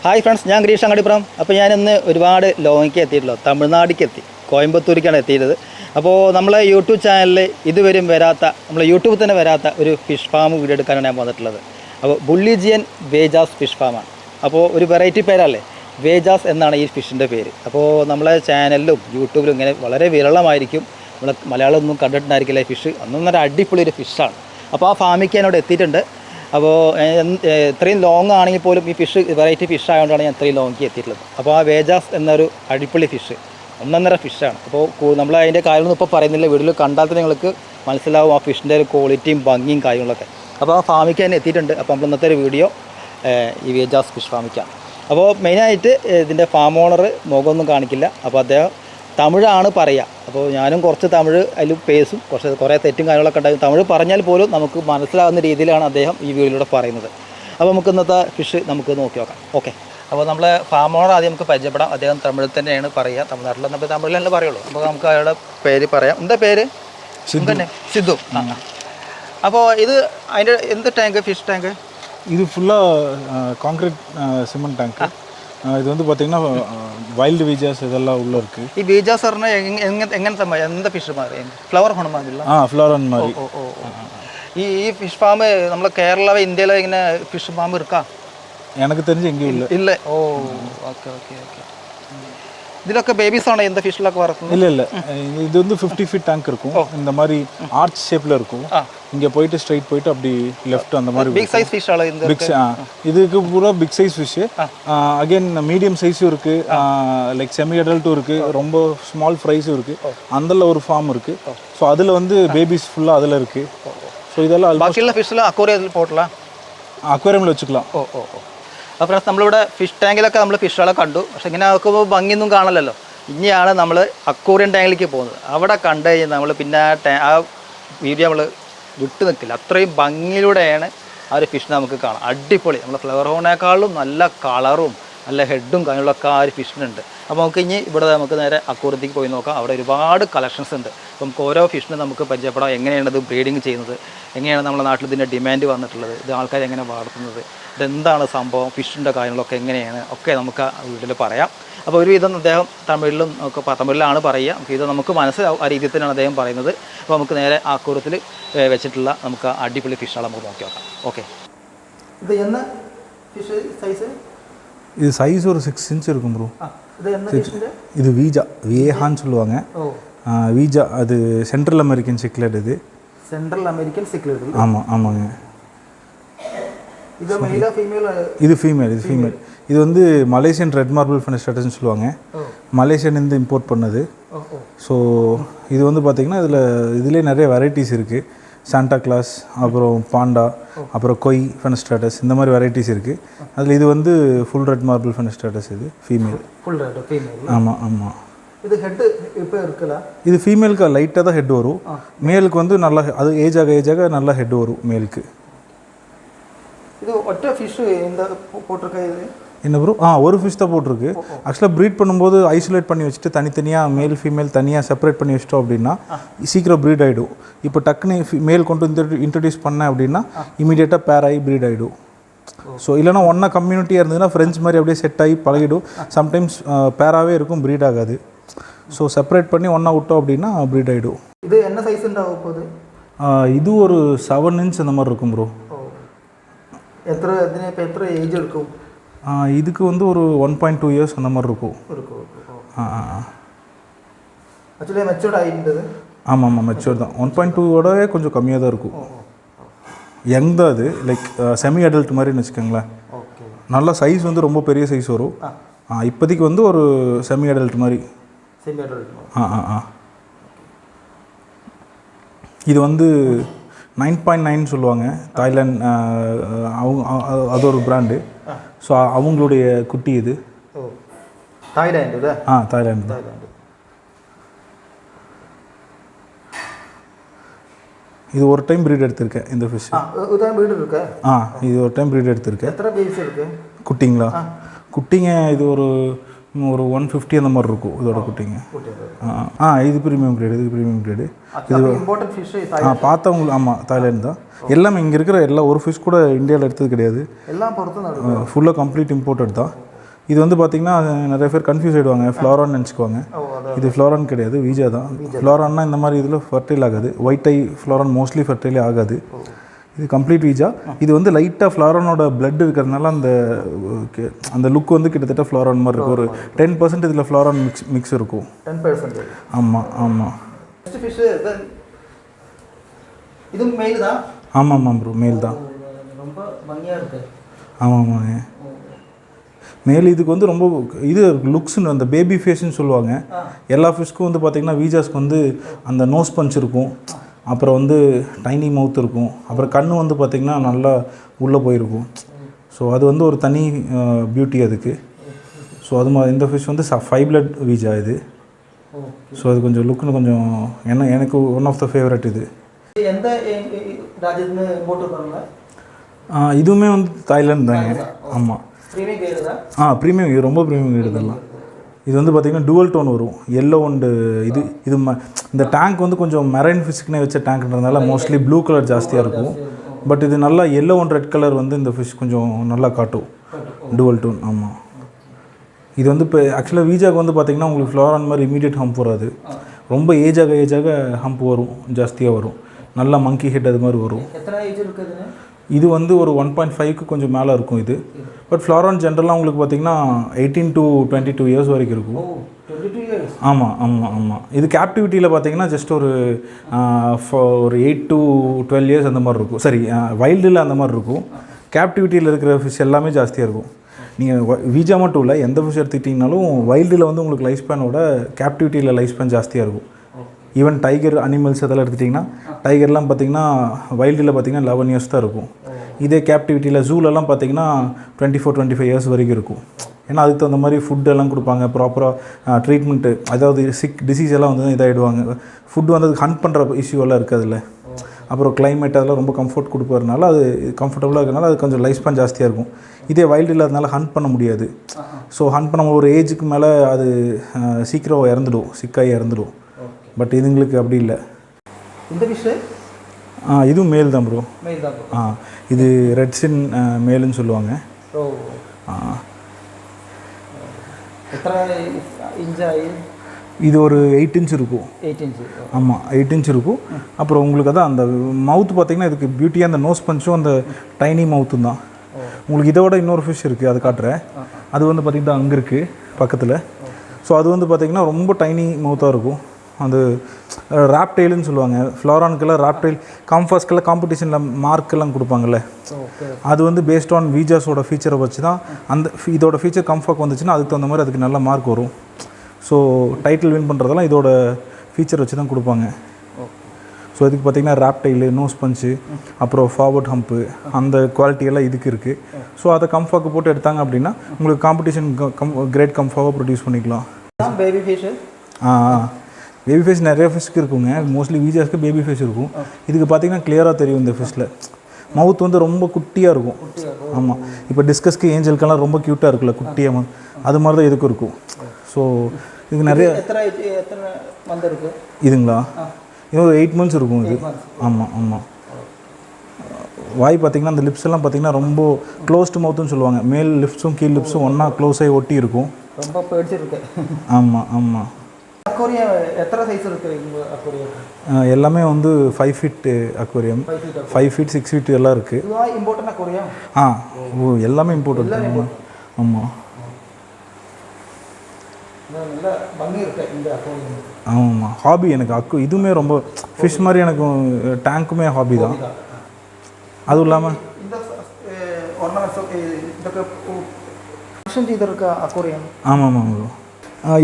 Hi friends, ഞാൻ ഗിരീഷ് അങ്ങാടിപ്പുറം. അപ്പോൾ ഞാനിന്ന് ഒരുപാട് ലോങ്ങിക്ക് എത്തിയിട്ടുള്ളൂ. തമിഴ്നാടിക്ക് എത്തി, കോയമ്പത്തൂരിക്കാണ് എത്തിയത്. അപ്പോൾ നമ്മളെ യൂട്യൂബ് ചാനലിൽ ഇതുവരെയും വരാത്ത, നമ്മളെ യൂട്യൂബിൽ തന്നെ വരാത്ത ഒരു ഫിഷ് ഫാം വീഡിയോ എടുക്കാനാണ് ഞാൻ വന്നിട്ടുള്ളത്. അപ്പോൾ ബുള്ളിജിയൻ വേജാസ് ഫിഷ് ഫാമാണ്. അപ്പോൾ ഒരു വെറൈറ്റി പേരല്ലേ, വേജാസ് എന്നാണ് ഈ ഫിഷിൻ്റെ പേര്. അപ്പോൾ നമ്മളെ ചാനലിലും യൂട്യൂബിലും ഇങ്ങനെ വളരെ വിരളമായിരിക്കും, നമ്മൾ മലയാളമൊന്നും കണ്ടിട്ടുണ്ടായിരിക്കില്ല. ഫിഷ് ഒന്നൊന്നര അടിപൊളി ഒരു ഫിഷാണ്. അപ്പോൾ ആ ഫാമിക്ക് എന്നോട് എത്തിയിട്ടുണ്ട്. അപ്പോൾ ഇത്രയും ലോങ് ആണെങ്കിൽ പോലും ഈ ഫിഷ് വെറൈറ്റി ഫിഷ് ആയതുകൊണ്ടാണ് ഞാൻ ഇത്രയും ലോങ്ങിക്ക് എത്തിയിട്ടുള്ളത്. അപ്പോൾ ആ വേജാസ് എന്നൊരു അടിപൊളി ഫിഷ് ഒന്നൊന്നര ഫിഷാണ്. അപ്പോൾ നമ്മൾ അതിൻ്റെ കാര്യങ്ങളൊന്നും ഇപ്പോൾ പറയുന്നില്ല, വീട്ടിൽ കണ്ടാൽ തന്നെ നിങ്ങൾക്ക് മനസ്സിലാവും ആ ഫിഷിൻ്റെ ഒരു ക്വാളിറ്റിയും ഭംഗിയും കാര്യങ്ങളൊക്കെ. അപ്പോൾ ആ ഫാമിക്ക് തന്നെ എത്തിയിട്ടുണ്ട്. അപ്പോൾ നമ്മൾ ഇന്നത്തെ ഒരു വീഡിയോ ഈ വേജാസ് ഫിഷ് ഫാമിക്കാണ്. അപ്പോൾ മെയിനായിട്ട് ഇതിൻ്റെ ഫാം ഓണർ മുഖമൊന്നും കാണിക്കില്ല. അപ്പോൾ അദ്ദേഹം തമിഴാണ് പറയുക. അപ്പോൾ ഞാനും കുറച്ച് തമിഴ് അതിൽ പേസും കുറേ തെറ്റും കാര്യങ്ങളൊക്കെ ഉണ്ടാകും. തമിഴ് പറഞ്ഞാൽ പോലും നമുക്ക് മനസ്സിലാകുന്ന രീതിയിലാണ് അദ്ദേഹം ഈ വീഡിയോയിലൂടെ പറയുന്നത്. അപ്പോൾ നമുക്ക് ഇന്നത്തെ ഫിഷ് നമുക്ക് നോക്കി നോക്കാം. ഓക്കെ, അപ്പോൾ നമ്മൾ ഫാം ഓണർ ആദ്യം നമുക്ക് പരിചയപ്പെടാം. അദ്ദേഹം തമിഴിൽ തന്നെയാണ് പറയുക. തമിഴ്നാട്ടിൽ നമ്മൾ തമിഴിലല്ലേ പറയുള്ളൂ. അപ്പോൾ നമുക്ക് അയാളുടെ പേര് പറയാം. എന്താ പേര്? തന്നെ സിദ്ധു. അപ്പോൾ ഇത് അതിൻ്റെ എന്ത് ടാങ്ക്, ഫിഷ് ടാങ്ക്? இது ஃபுல்லாக கான்க்ரீட் சிமெண்ட் டேங்க். இது வந்து பார்த்தீங்கன்னா வைல்டு வீஜாஸ் இதெல்லாம் உள்ளே இருக்குது. ഈ ബീജാസ് പറഞ്ഞാൽ എങ്ങനത്തെ എന്താ ഫിഷ് മാറി? ഫ്ലവർ ഹോൺ മാറില്ല? ஃப்ளவரன் மாதிரி. ഈ ഫിഷ് ഫാം നമ്മളെ കേരള ഇന്ത്യയിലെ ഇങ്ങനെ ഫിഷ് ഫാം இருக்கா? எனக்கு தெரிஞ்சு எங்கேயும் இல்லை. ഇല്ല. Okay okay okay. ഇതിലൊക്കെ ബേബീസ് ആണോ இந்த ஃபிஷ்லൊക്കെ വളർത്തുന്നത്? இல்லை இது வந்து 50 ஃபீட் டேங்க் இருக்கும். இந்த மாதிரி ஆர்ச் ஷேப்பில் இருக்கும். இங்கே போயிட்டு ஸ்ட்ரைட் போயிட்டு அப்படி லெஃப்ட் அந்த மாதிரி பிக் சைஸ் ஃபிஷ் ஆளு இந்த பிக். இதுக்கு பூரா big size fish. Again medium சைஸும் இருக்கு, லைக் செமி அடல்ட்டும் இருக்கு, ரொம்ப ஸ்மால் ஃப்ரைஸும் இருக்கு. அதில் ஒரு ஃபார்ம் இருக்கு. ஸோ அதில் வந்து பேபிஸ் ஃபுல்லாக அதில் இருக்கு. ஸோ இதெல்லாம் ബാക്കിയുള്ള ഫിഷിൽ അക്വേറിയത്തിൽ പോട്ടலாம், അക്വേറിയമിൽ വെച്ചിக்கலாம். അപ്പോൾ ഫ്രണ്ട്സ്, നമ്മളിവിടെ ഫിഷ് ടാങ്കിലൊക്കെ നമ്മൾ ഫിഷുകളെ കണ്ടു. പക്ഷേ ഇങ്ങനെ നോക്കുമ്പോൾ ഭംഗിയൊന്നും കാണലല്ലോ. ഇനിയാണ് നമ്മൾ അക്വേറിയം ടാങ്കിലേക്ക് പോകുന്നത്. അവിടെ കണ്ടു കഴിഞ്ഞാൽ നമ്മൾ പിന്നെ ആ വീഡിയോ നമ്മൾ വിട്ടു നിൽക്കില്ല. അത്രയും ഭംഗിയിലൂടെയാണ് ആ ഒരു ഫിഷ് നമുക്ക് കാണാം. അടിപൊളി, നമ്മൾ ഫ്ലവർ ഹോണേക്കാളും നല്ല കളറും നല്ല ഹെഡും കാര്യങ്ങളൊക്കെ ആ ഒരു ഫിഷിനുണ്ട്. അപ്പോൾ നമുക്ക് ഇനി ഇവിടെ നമുക്ക് നേരെ അക്വേറിയത്തേക്ക് പോയി നോക്കാം. അവിടെ ഒരുപാട് കളക്ഷൻസ് ഉണ്ട്. അപ്പോൾ നമുക്ക് ഓരോ ഫിഷിനും നമുക്ക് പരിചയപ്പെടാം. എങ്ങനെയാണ് ഇത് ബ്രീഡിങ് ചെയ്യുന്നത്, എങ്ങനെയാണ് നമ്മുടെ നാട്ടിൽ ഇതിൻ്റെ ഡിമാൻഡ് വന്നിട്ടുള്ളത്, ഇത് ആൾക്കാർ എങ്ങനെ വളർത്തുന്നത്, ഇതെന്താണ് സംഭവം, ഫിഷിൻ്റെ കാര്യങ്ങളൊക്കെ എങ്ങനെയാണ് ഒക്കെ നമുക്ക് ആ വീട്ടിൽ പറയാം. അപ്പോൾ ഒരുവിധം അദ്ദേഹം തമിഴിലും ഒക്കെ തമിഴിലാണ് പറയുക. ഇത് നമുക്ക് മനസ്സിലാവും, ആ രീതിയിൽ തന്നെയാണ് അദ്ദേഹം പറയുന്നത്. അപ്പോൾ നമുക്ക് നേരെ ആ അക്വേറിയത്തിൽ വെച്ചിട്ടുള്ള നമുക്ക് അടിപൊളി ഫിഷുകൾ നമുക്ക് നോക്കി നോക്കാം. ഓക്കെ, ഇത് എന്ന ഫിഷ് സൈസ്? இது சைஸ் ஒரு 6 இன்ச் இருக்கும் ப்ரோ. இது வீஜா, விஏஹான்னு சொல்லுவாங்க. வீஜா அது சென்ட்ரல் அமெரிக்கன் சிக்லெட். இது சென்ட்ரல் அமெரிக்கன் சிக்லெட். ஆமாம் ஆமாங்க. இது மேலா ஃபீமேல்? இது ஃபீமேல். இது ஃபீமேல். இது வந்து மலேசியன் ரெட் மார்பிள் ஃபெனஸ்ட்ரேட்டஸ்னு சொல்லுவாங்க. மலேசியன்லேருந்து இம்போர்ட் பண்ணது. ஸோ இது வந்து பார்த்திங்கன்னா இதிலே நிறைய வெரைட்டிஸ் இருக்குது. சாண்டா கிளாஸ், அப்புறம் பாண்டா, அப்புறம் கொய் ஃபெனஸ்ட்ரேட்டஸ், இந்த மாதிரி வெரைட்டிஸ் இருக்குது. அதில் இது வந்து ஃபுல் ரெட் மார்பிள் ஃபெனஸ்ட்ரேட்டஸ். இது ஃபீமேல். Full red female. ஆமாம் ஆமாம். இது ஹெட் இப்போ இருக்குல்ல? இது ஃபீமேலுக்கு லைட்டாக தான் ஹெட் வரும். மேலுக்கு வந்து நல்லா, அது ஏஜாக நல்லா ஹெட் வரும் மேலுக்கு. இது ஒற்ற ஃபிஷ் இந்த போட்டிருக்க இது என்ன ப்ரோ? ஒரு ஃபிஷ் தான் போட்டிருக்கு. ஆக்சுவலாக ப்ரீட் பண்ணும்போது ஐசோலேட் பண்ணி வச்சுட்டு தனித்தனியாக மேல் ஃபீமேல் தனியாக செப்பரேட் பண்ணி வச்சிட்டோம் அப்படின்னா சீக்கிரம் ப்ரீட் ஆகிடும். இப்போ டக்குன்னு மேல் கொண்டு இன்ட்ரடியூஸ் பண்ணேன் அப்படின்னா இமீடியட்டாக பேர் ஆகி ப்ரீட் ஆகிடும். ஸோ இல்லைனா ஒன்றா கம்யூனிட்டியாக இருந்ததுன்னா ஃப்ரெண்ட்ஸ் மாதிரி அப்படியே செட் ஆகி பழகிடும். சம்டைம்ஸ் பேராகவே இருக்கும், ப்ரீட் ஆகாது. ஸோ செப்பரேட் பண்ணி ஒன்றா விட்டோம் அப்படின்னா ப்ரீட் ஆகிடும். இது என்ன சைஸ் ஆகும் போகுது? இது ஒரு 7 இன்ச் அந்த மாதிரி இருக்கும் ப்ரோ. எத்தனை ஏஜ் இருக்கும்? இதுக்கு வந்து ஒரு 1.2 இயர்ஸ் அந்த மாதிரி இருக்கும். ஆக்சுவலி மெச்சூர்ட் ஆகிருந்தது. ஆமாம் மெச்சூர் தான். 1.2ஓடவே கொஞ்சம் கம்மியாக தான் இருக்கும். யங் தான் அது, லைக் செமி அடல்ட் மாதிரின்னு வச்சுக்கோங்களேன். நல்ல சைஸ் வந்து ரொம்ப பெரிய சைஸ் வரும். இப்போதைக்கு வந்து ஒரு செமி அடல்ட் மாதிரி. Semi adult. இது வந்து 9.9 சொல்லுவாங்க. தாய்லாந்து அவங்க, அது ஒரு பிராண்டு. ஸோ அவங்களுடைய குட்டி இது. தாய்லாந்து. தாய்லாந்து. இது ஒரு டைம் ப்ரீட் எடுத்திருக்கேன் இந்த ஃபிஷ். இது ஒரு டைம் ப்ரீட் எடுத்திருக்கேன். எத்தனை பீஸ் இருக்கு குட்டிங்களா? குட்டிங்க இது ஒரு 150 அந்த மாதிரி இருக்கும் இதோட குட்டிங்க. இது ப்ரீமியம் கிரேடு. இது ப்ரீமியம் கிரேடு. இது இம்போர்ட்டட் ஃபிஷ். பார்த்தவங்க. ஆமாம், தாய்லாந்து தான். எல்லாமே இங்கே இருக்கிற எல்லா ஒரு ஃபிஷ் கூட இந்தியாவில் எடுத்தது கிடையாது. எல்லாம் பொறுத்து ஃபுல்லாக கம்ப்ளீட் இம்போர்ட்டட் தான். இது வந்து பார்த்திங்கன்னா நிறைய பேர் கன்ஃபியூஸ் ஆகிடுவாங்க, ஃப்ளோரான் நினச்சிக்குவாங்க. இது ஃப்ளோரான் கிடையாது, வீஜா தான். ஃப்ளோரான்னா இந்த மாதிரி இதில் ஃபர்டைல் ஆகாது. ஒயிட் ஐ ஃப்ளோரான் மோஸ்ட்லி ஃபர்டைலே ஆகாது. இது கம்ப்ளீட் வீஜா. இது வந்து லைட்டாக ஃப்ளோரானோட பிளட் இருக்கிறதுனால அந்த லுக் வந்து கிட்டத்தட்ட ஃப்ளோரான் மாதிரி இருக்கும். ஒரு 10% இதில் ஃப்ளோரான் மிக்ஸ் இருக்கும். 10%. ஆமாம் ஆமாம். இது மெயில் தான். ஆமாம் ஆமாம் ப்ரோ, மெயில் தான். ரொம்ப பங்கியாக இருக்குது. ஆமாம் ஆமாங்க. மேல் இதுக்கு வந்து ரொம்ப இது லுக்ஸ்ன்னு அந்த பேபி ஃபேஸ்ன்னு சொல்லுவாங்க. எல்லா ஃபிஷ்க்கும் வந்து பார்த்திங்கன்னா வீஜாஸ்க்கு வந்து அந்த நோஸ் பஞ்ச் இருக்கும், அப்புறம் வந்து டைனி மவுத் இருக்கும், அப்புறம் கண் வந்து பார்த்திங்கன்னா நல்லா உள்ளே போயிருக்கும். ஸோ அது வந்து ஒரு தனி பியூட்டி அதுக்கு. ஸோ அது மாதிரி இந்த ஃபிஷ் வந்து 5 blood வீஜா இது. ஸோ அது கொஞ்சம் லுக்குன்னு கொஞ்சம் எனக்கு ஒன் ஆஃப் த ஃபேவரட் இது. எந்த ராஜ்யத்துன்னு இம்போர்ட் பண்ணுங்க? இதுவுமே வந்து தாய்லாந்து தாங்க. ஆமாம். ப்ரீமியம் கிரேடு தான். ப்ரீமியம், ரொம்ப ப்ரீமியம் கிரேடு இதெல்லாம். இது வந்து பார்த்திங்கன்னா டுவல் டோன் வரும், எல்லோ அண்டு இது இந்த டேங்க் வந்து கொஞ்சம் மெரைன் ஃபிஷ்க்குனே வச்ச டேங்க்ன்றதுனால மோஸ்ட்லி ப்ளூ கலர் ஜாஸ்தியாக இருக்கும். பட் இது நல்லா எல்லோ அண்ட் ரெட் கலர் வந்து இந்த ஃபிஷ் கொஞ்சம் நல்லா காட்டும், டுவல் டோன். ஆமாம். இது வந்து இப்போ ஆக்சுவலாக வீஜாக்கு வந்து பார்த்திங்கன்னா உங்களுக்கு ஃப்ளோரான் மாதிரி இமீடியட் ஹம்ப் வராது. ரொம்ப ஏஜாக ஹம்ப் வரும், ஜாஸ்தியாக வரும். நல்லா மங்கி ஹெட் அது மாதிரி வரும். எத்தனை ஏஜ் இருக்குதுன்னு? இது வந்து ஒரு 1.5க்கு கொஞ்சம் மேலே இருக்கும் இது. பட் ஃப்ளோரான் ஜென்ரலாக உங்களுக்கு பார்த்திங்கன்னா 18 to 22 years வரைக்கும் இருக்கும். 22 years? ஆமாம் ஆமாம் ஆமாம். இது கேப்டிவிட்டியில் பார்த்திங்கன்னா ஜஸ்ட் ஒரு 8 to 12 years அந்த மாதிரி இருக்கும். சரி, வைல்டில் அந்த மாதிரி இருக்கும். கேப்டிவிட்டியில் இருக்கிற ஃபிஷ் எல்லாமே ஜாஸ்தியாக இருக்கும். நீங்கள் வீஜா மட்டும் இல்லை, எந்த ஃபிஷ் எடுத்துக்கிட்டிங்கனாலும் வைல்டில் வந்து உங்களுக்கு லைஃப் ஸ்பேனோட கேப்டிவிட்டியில் லைஃப் ஸ்பேன் ஜாஸ்தியாக இருக்கும். ஈவன் டைகர் அனிமல்ஸ் அதெல்லாம் எடுத்துட்டிங்கன்னா டைகர்லாம் பார்த்திங்கன்னா வைல்டில் பார்த்திங்கன்னா 11 years தான் இருக்கும். இதே கேப்டிவிட்டியில் ஜூலெல்லாம் பார்த்திங்கன்னா 24-25 years வரைக்கும் இருக்கும். ஏன்னா அதுக்கு தகுந்த மாதிரி ஃபுட்டெல்லாம் கொடுப்பாங்க, ப்ராப்பராக ட்ரீட்மெண்ட்டு, அதாவது டிசீஸ் எல்லாம் வந்து இதாகிடுவாங்க. ஃபுட்டு வந்து அது ஹண்ட் பண்ணுற இஷ்யூவெல்லாம் இருக்காதுல்ல. அப்புறம் கிளைமேட் அதெல்லாம் ரொம்ப கம்ஃபர்ட் கொடுப்பறதுனால அது கம்ஃபர்டபுளாக இருக்கிறனால அது கொஞ்சம் லைஃப் ஸ்பேன் ஜாஸ்தியாக இருக்கும். இதே வைல்டில் அதனால ஹண்ட் பண்ண முடியாது. ஸோ ஹண்ட் பண்ண ஒரு ஏஜுக்கு மேலே அது சீக்கிரம் இறந்துடும், சிக்காகி இறந்துடும். பட் இதுங்களுக்கு அப்படி இல்லை. இந்த ஃபிஷ்ஷு இதுவும் மேல் தான் ப்ரோ. மேல் தான். இது ரெட்ஸின் மேலுன்னு சொல்லுவாங்க. ஓ. எத்தனை இன்ச் ஆகி? இது ஒரு 8 inch இருக்கும். 8 inch. ஆமாம், 8 inch இருக்கும். அப்புறம் உங்களுக்கு அதான் அந்த மவுத் பார்த்திங்கன்னா இதுக்கு பியூட்டியாக அந்த நோஸ் பஞ்சும் அந்த டைனி மவுத்தும் தான். உங்களுக்கு இதோட இன்னொரு ஃபிஷ் இருக்குது, அது காட்டுறேன். அது வந்து பார்த்திங்கன்னா அங்கே இருக்குது பக்கத்தில். ஸோ அது வந்து பார்த்திங்கன்னா ரொம்ப டைனி மவுத்தாக இருக்கும். அது ராப்டெயில்னு சொல்லுவாங்க. ஃப்ளோரானுக்கெல்லாம் ராப்டெயில் காம்ஃபாஸ்க்கெல்லாம் காம்படிஷனில் மார்க்கெல்லாம் கொடுப்பாங்கல்ல, அது வந்து பேஸ்ட் ஆன் வீஜாஸோட ஃபீச்சரை வச்சு தான் அந்த இதோட ஃபீச்சர் கம்ஃபாக் வந்துச்சுன்னா அதுக்கு தகுந்த மாதிரி அதுக்கு நல்ல மார்க் வரும். ஸோ டைட்டில் வின் பண்ணுறதெல்லாம் இதோட ஃபீச்சர் வச்சு தான் கொடுப்பாங்க. ஸோ இதுக்கு பார்த்திங்கன்னா ராப்டெயிலு, நோஸ் பஞ்சு, அப்புறம் ஃபார்வர்ட் ஹம்ப்பு, அந்த குவாலிட்டியெல்லாம் இதுக்கு இருக்குது. ஸோ அதை கம்ஃபாக்கு போட்டு எடுத்தாங்க அப்படின்னா உங்களுக்கு காம்படிஷன் கிரேட் கம்ஃபாவாக ப்ரொடியூஸ் பண்ணிக்கலாம். Baby fish. பேபி ஃபேஸ் நிறைய ஃபிஷ்க்கு இருக்குங்க. மோஸ்ட்லி வீஜாஸ்க்கு பேபி ஃபேஸ் இருக்கும். இதுக்கு பார்த்திங்கன்னா கிளியராக தெரியும் இந்த ஃபிஷ்ஷில். மவுத் வந்து ரொம்ப குட்டியாக இருக்கும். ஆமாம், இப்போ டிஸ்கஸ்க்கு ஏஞ்சலுக்கெல்லாம் ரொம்ப க்யூட்டாக இருக்குல்ல குட்டியாக, அது மாதிரி தான் இதுக்கும் இருக்கும். ஸோ இதுக்கு நிறைய. எத்தனை மந்த் இருக்குது இதுங்களா? இது ஒரு 8 months இருக்கும் இது. ஆமாம் ஆமாம். வாய் பார்த்திங்கன்னா அந்த லிப்ஸ் எல்லாம் பார்த்திங்கன்னா ரொம்ப க்ளோஸ்டு மவுத்துன்னு சொல்லுவாங்க. மேல் லிப்ஸும் கீழ் லிப்ஸும் ஒன்றா க்ளோஸாகி ஒட்டி இருக்கும். ரொம்ப பேடிச்சிருக்கு. ஆமாம் ஆமாம். அக்வேரியம் எத்தனை சைஸ் இருக்குது அக்வேரியம்? எல்லாமே வந்து 5 feet அக்வேரியம், 5 feet 6 feet எல்லாம் இருக்குது. Important aquarium? எல்லாமே இம்போர்ட். ஆமாம். நல்ல பங்கி இருக்கு இந்த அக்வேரியம். ஆமாம்மா, ஹாபி எனக்கு இதுவுமே ரொம்ப ஃபிஷ் மாதிரி எனக்கு டேங்க்குமே ஹாபி தான். அதுவும் இல்லாமல் இந்த செய்திருக்க அக்வேரியம். ஆமாம் ப்ரோ,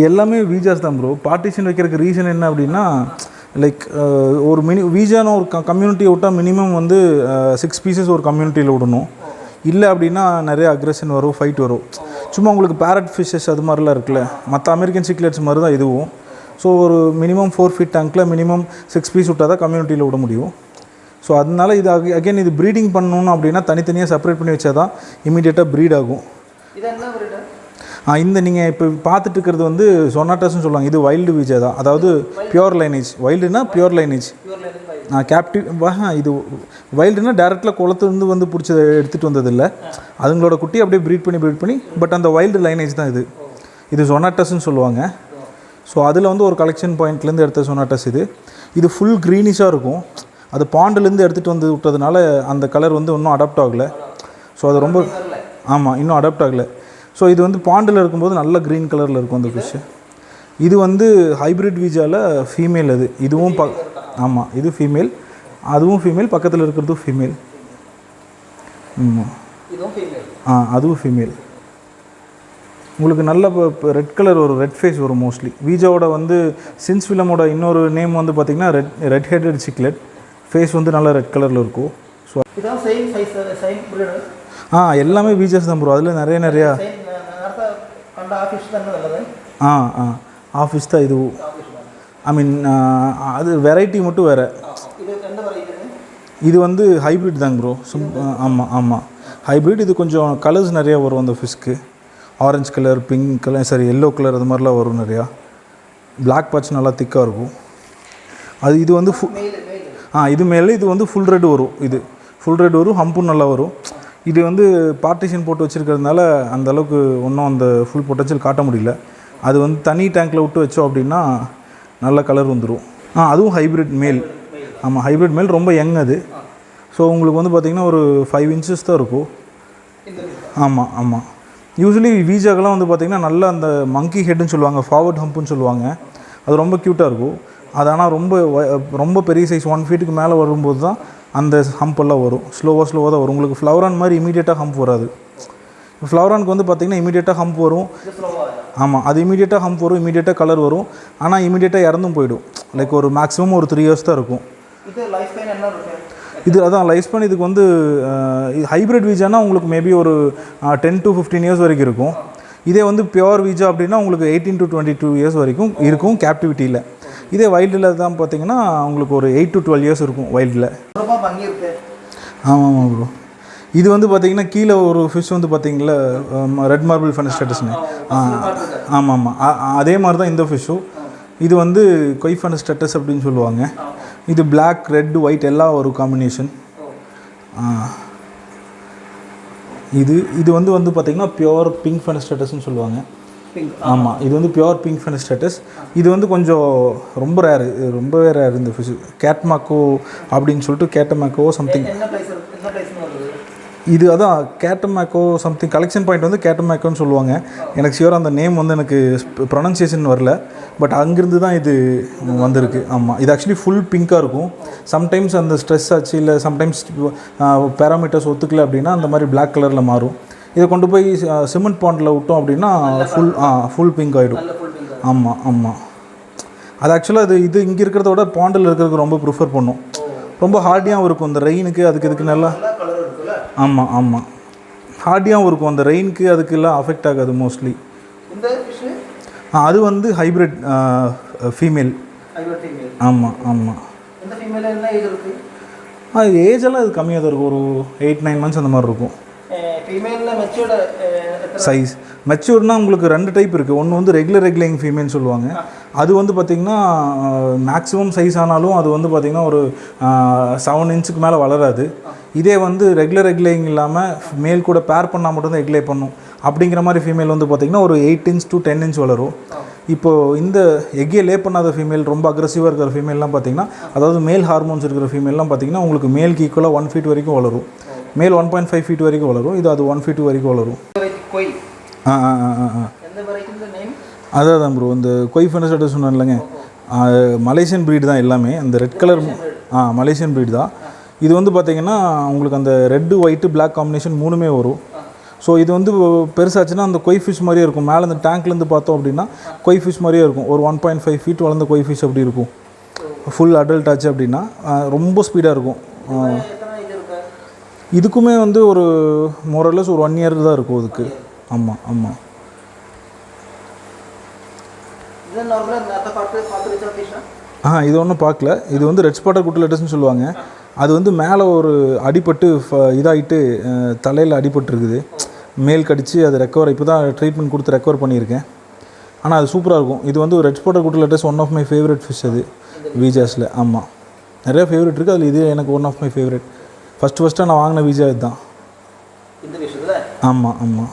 எல்லாமே வீஜாஸ் தான் ப்ரோ. பார்ட்டிஷன் வைக்கிறதுக்கு ரீசன் என்ன அப்படின்னா, லைக் ஒரு வீஜான ஒரு கம்யூனிட்டியை விட்டால் மினிமம் வந்து 6 pieces ஒரு கம்யூனிட்டியில் விடணும். இல்லை அப்படின்னா நிறைய அக்ரெஷன் வரும், ஃபைட் வரும். சும்மா உங்களுக்கு பேரட் ஃபிஷ்ஷஸ் அது மாதிரிலாம் இருக்குல்ல, மற்ற அமெரிக்கன் சிக்லெட்ஸ் மாதிரி தான் இதுவும். ஸோ ஒரு மினிமம் 4 feet டேங்க்கில் மினிமம் 6 pieces விட்டால் தான் கம்யூனிட்டியில் விட முடியும். ஸோ அதனால இது அகெயின் இது ப்ரீடிங் பண்ணணும் அப்படின்னா தனித்தனியாக செப்பரேட் பண்ணி வச்சா தான் இமீடியட்டாக ப்ரீட் ஆகும். இந்த நீங்கள் இப்போ பார்த்துட்டு இருக்கிறது வந்து சொனாட்டாஸ்ன்னு சொல்லுவாங்க. இது வைல்டு வீஜா தான், அதாவது பியூர் லைனேஜ். வைல்டுனா பியூர் லைனேஜ். கேப்டிவ் இது வைல்டுனா டேரெக்டாக குளத்துலேருந்து வந்து பிடிச்சி எடுத்துகிட்டு வந்ததில்லை. அதுங்களோட குட்டி அப்படியே ப்ரீட் பண்ணி பட் அந்த வைல்டு லைனேஜ் தான் இது சொனாட்டஸ்ன்னு சொல்லுவாங்க. ஸோ அதில் வந்து ஒரு கலெக்ஷன் பாயிண்ட்லேருந்து எடுத்த சொனாட்டஸ் இது ஃபுல் க்ரீனிஷாக இருக்கும். அது பாண்டுலேருந்து எடுத்துகிட்டு வந்து விட்டதுனால அந்த கலர் வந்து இன்னும் அடாப்ட் ஆகலை. ஸோ அது ரொம்ப ஆமாம் இன்னும் அடாப்ட் ஆகலை. ஸோ இது வந்து பாண்டில் இருக்கும்போது நல்ல க்ரீன் கலரில் இருக்கும் அந்த ஃபிஷ்ஷு. இது வந்து ஹைப்ரிட் வீஜாவில் ஃபீமேல் இதுவும் ஆமாம் இது ஃபீமேல், அதுவும் ஃபீமேல், பக்கத்தில் இருக்கிறதும் ஃபீமேல். அதுவும் ஃபீமேல். உங்களுக்கு நல்ல இப்போ ரெட் கலர் ஒரு ரெட் ஃபேஸ் வரும் மோஸ்ட்லி. வீஜாவோட வந்து சின்ஸ் ஃபிலமோட இன்னொரு நேம் வந்து பார்த்திங்கன்னா ரெட் ஹெட்டட் சிக்லெட். ஃபேஸ் வந்து நல்லா ரெட் கலரில் இருக்கும். ஸோ எல்லாமே வீஜஸ் தான் ப்ரோ. அதில் நிறையா ஆஃபீஸ் தான் இது. ஐ மீன் அது வெரைட்டி மட்டும் வேறு. இது வந்து ஹைப்ரிட் தாங்க ப்ரோ. ஆமாம் ஹைப்ரிட். இது கொஞ்சம் கலர்ஸ் நிறையா வரும் அந்த ஃபிஷ்க்கு. Orange colour, pink colour, yellow colour அது மாதிரிலாம் வரும் நிறையா. பிளாக் பேட்ச் நல்லா திக்காக இருக்கும். இது வந்து இது மேலே இது வந்து ஃபுல் ரெட் வரும். இது ஃபுல் ரெட் வரும், ஹம்பும் நல்லா வரும். இது வந்து பார்ட்டிஷன் போட்டு வச்சுருக்கிறதுனால அந்தளவுக்கு ஒன்றும் அந்த ஃபுல் பொட்டன்ஷியல் காட்ட முடியல. அது வந்து தனி டேங்க்கில் விட்டு வச்சோம் அப்படின்னா நல்ல கலர் வந்துடும். அதுவும் ஹைப்ரிட் மேல். ஆமாம் ஹைப்ரிட் மேல் ரொம்ப யங் அது. ஸோ உங்களுக்கு வந்து பார்த்திங்கன்னா ஒரு 5 inches தான் இருக்கும். ஆமாம் யூஸ்வலி வீஜாக்கெல்லாம் வந்து பார்த்திங்கன்னா நல்லா அந்த மங்கி ஹெட்டுன்னு சொல்லுவாங்க, ஃபார்வர்ட் ஹம்புன்னு சொல்லுவாங்க. அது ரொம்ப க்யூட்டாக இருக்கும். அது ஆனால் ரொம்ப பெரிய சைஸ் 1 feet மேலே வரும்போது தான் அந்த ஹம்பெல்லாம் வரும். ஸ்லோவாக தான் வரும். உங்களுக்கு ஃப்ளவரான் மாதிரி இமீடியட்டாக ஹம்ப் வராது. ஃப்ளவரானுக்கு வந்து பார்த்திங்கன்னா இமீடியட்டாக ஹம்ப் வரும். ஆமாம் அது இமீடியட்டாக ஹம்ப் வரும், இமீடியட்டாக கலர் வரும். ஆனால் இமீடியட்டாக இறந்தும் போயிடும். லைக் ஒரு மேக்ஸிமம் ஒரு 3 years தான் இருக்கும். அதான் லைஃப் ஸ்பேன். இதுக்கு வந்து ஹைப்ரிட் வீஜானா உங்களுக்கு மேபி ஒரு 10 to 15 years வரைக்கும் இருக்கும். இதே வந்து பியோர் வீஜா அப்படின்னா உங்களுக்கு 18 to 22 years வரைக்கும் இருக்கும் கேப்டிவிட்டியில். இதே வைல்டில் தான் பார்த்தீங்கன்னா உங்களுக்கு ஒரு 8 to 12 years இருக்கும் வைல்டில். ஆமாம் ப்ரோ. இது வந்து பார்த்திங்கன்னா கீழே ஒரு ஃபிஷ் வந்து பார்த்திங்களா ரெட் மார்பிள் ஃபெனஸ்டேட்டஸ்னு. ஆமாம் அதே மாதிரி தான் இந்த ஃபிஷ்ஷும். இது வந்து கொய் ஃபெனஸ்டேட்டஸ் அப்படின்னு சொல்லுவாங்க. இது பிளாக், ரெட், ஒயிட் எல்லாம் ஒரு காம்பினேஷன். இது வந்து பார்த்திங்கன்னா பியோர் பிங்க் ஃபெனஸ்டேட்டஸ்ன்னு சொல்லுவாங்க. ஆமாம் இது வந்து பியோர் பிங்க் ஃபெனஸ்டேட்டஸ். இது வந்து கொஞ்சம் ரொம்பவே ரேர் இந்த ஃபிஷ். கேட்மாக்கோ அப்படின்னு சொல்லிட்டு கேட்டமாக்கோ சம்திங். இது அதான் கேட்டமாக்கோ சம்திங் கலெக்ஷன் பாயிண்ட் வந்து கேட்டமாக்கோன்னு சொல்லுவாங்க. எனக்கு ஷியோர் அந்த நேம் வந்து எனக்கு ப்ரொனன்சியேஷன் வரல. பட் அங்கேருந்து தான் இது வந்திருக்கு. ஆமாம் இது ஆக்சுவலி ஃபுல் பிங்காக இருக்கும். சம்டைம்ஸ் அந்த ஸ்ட்ரெஸ் ஆச்சு இல்லை சம்டைம்ஸ் பேராமீட்டர்ஸ் ஒத்துக்கல அப்படின்னா அந்த மாதிரி பிளாக் கலரில் மாறும். இதை கொண்டு போய் சிமெண்ட் பாண்டில் விட்டோம் அப்படின்னா ஃபுல் பிங்க் ஆகிடும். ஆமாம் அது ஆக்சுவலாக இது இங்கே இருக்கிறத விட பாண்டில் இருக்கிறதுக்கு ரொம்ப ப்ரிஃபர் பண்ணும். ரொம்ப ஹார்டியாகவும் இருக்கும் இந்த ரெயினுக்கு இதுக்கு நல்லா. ஆமாம் ஹார்டியாகவும் இருக்கும் அந்த ரெயினுக்கு அதுக்கெல்லாம் அஃபெக்ட் ஆகாது மோஸ்ட்லி. அது வந்து ஹைப்ரிட் ஃபீமேல். ஆமாம் ஏஜெல்லாம் அது கம்மியாக தான் இருக்கும். ஒரு 8-9 months அந்த மாதிரி இருக்கும். சைஸ் மெச்சூர்னால் உங்களுக்கு 2 டைப் இருக்குது. ஒன்று வந்து ரெகுலர் ரெகுலேயிங் ஃபீமேல்னு சொல்லுவாங்க. அது வந்து பார்த்திங்கன்னா மேக்ஸிமம் சைஸ் ஆனாலும் அது வந்து பார்த்திங்கன்னா ஒரு 7 inch மேலே வளராது. இதே வந்து ரெகுலர் ரெகுலேயிங் இல்லாமல் மேல் கூட பேர் பண்ணால் மட்டும்தான் எக்லே பண்ணும். அப்படிங்கிற மாதிரி ஃபீமேல் வந்து பார்த்திங்கன்னா ஒரு 8 inch to 10 inch வளரும். இப்போது இந்த எக்கே லே பண்ணாத ஃபீமேல் ரொம்ப அக்ரெசிவாக இருக்கிற ஃபீமேல்லாம் பார்த்திங்கன்னா அதாவது மேல் ஹார்மோன்ஸ் இருக்கிற ஃபீமேல்லாம் பார்த்திங்கன்னா உங்களுக்கு மேலுக்கு ஈக்குவலாக 1 feet வரைக்கும் வளரும். மேல் 1.5 feet வரைக்கும் வளரும். இது அது 1 feet வரைக்கும் வளரும். அதான் ப்ரோ இந்த கொய் ஃபெனஸ்டேட்டஸ் சொன்னேன் இல்லைங்க, மலேசியன் ப்ரீட் தான் எல்லாமே. அந்த ரெட் கலர் மலேசியன் ப்ரீட் தான். இது வந்து பார்த்திங்கன்னா உங்களுக்கு அந்த ரெட்டு, ஒயிட்டு, பிளாக் காம்பினேஷன் 3மே வரும். ஸோ இது வந்து பெருசாச்சுன்னா அந்த கொய் ஃபிஷ் மாதிரியே இருக்கும். மேலே அந்த டேங்க்லேருந்து பார்த்தோம் அப்படின்னா கொய் ஃபிஷ் மாதிரியே இருக்கும். ஒரு 1.5 feet வளர்ந்த கொய் ஃபிஷ் அப்படி இருக்கும். ஃபுல் அடல்ட் ஆச்சு அப்படின்னா ரொம்ப ஸ்பீடாக இருக்கும். இதுக்குமே வந்து ஒரு மோரலஸ் ஒரு 1 year தான் இருக்கும் அதுக்கு. ஆமாம் இது ஒன்றும் பார்க்கல. இது வந்து ரெட் ஸ்பாட்டர் குட்டிலேட்டஸ்ன்னு சொல்லுவாங்க. அது வந்து மேலே ஒரு அடிபட்டு இதாகிட்டு தலையில் அடிபட்டுருக்குது. மேல் கடிச்சு அது ரெக்கவர் இப்போ தான் ட்ரீட்மெண்ட் கொடுத்து ரெக்கவர் பண்ணியிருக்கேன். ஆனால் அது சூப்பராக இருக்கும். இது வந்து ரெட் ஸ்பாட்டர் குட்டிலேட்டஸ் one of my favourite fish அது வீஜாஸில். ஆமாம் நிறைய ஃபேவரட் இருக்குது. அதில் இது எனக்கு one of my favourite. First நான் வாங்கின வீஜா இதுதான். இந்த விஷயத்தில் ஆமாம் ஆமாம்,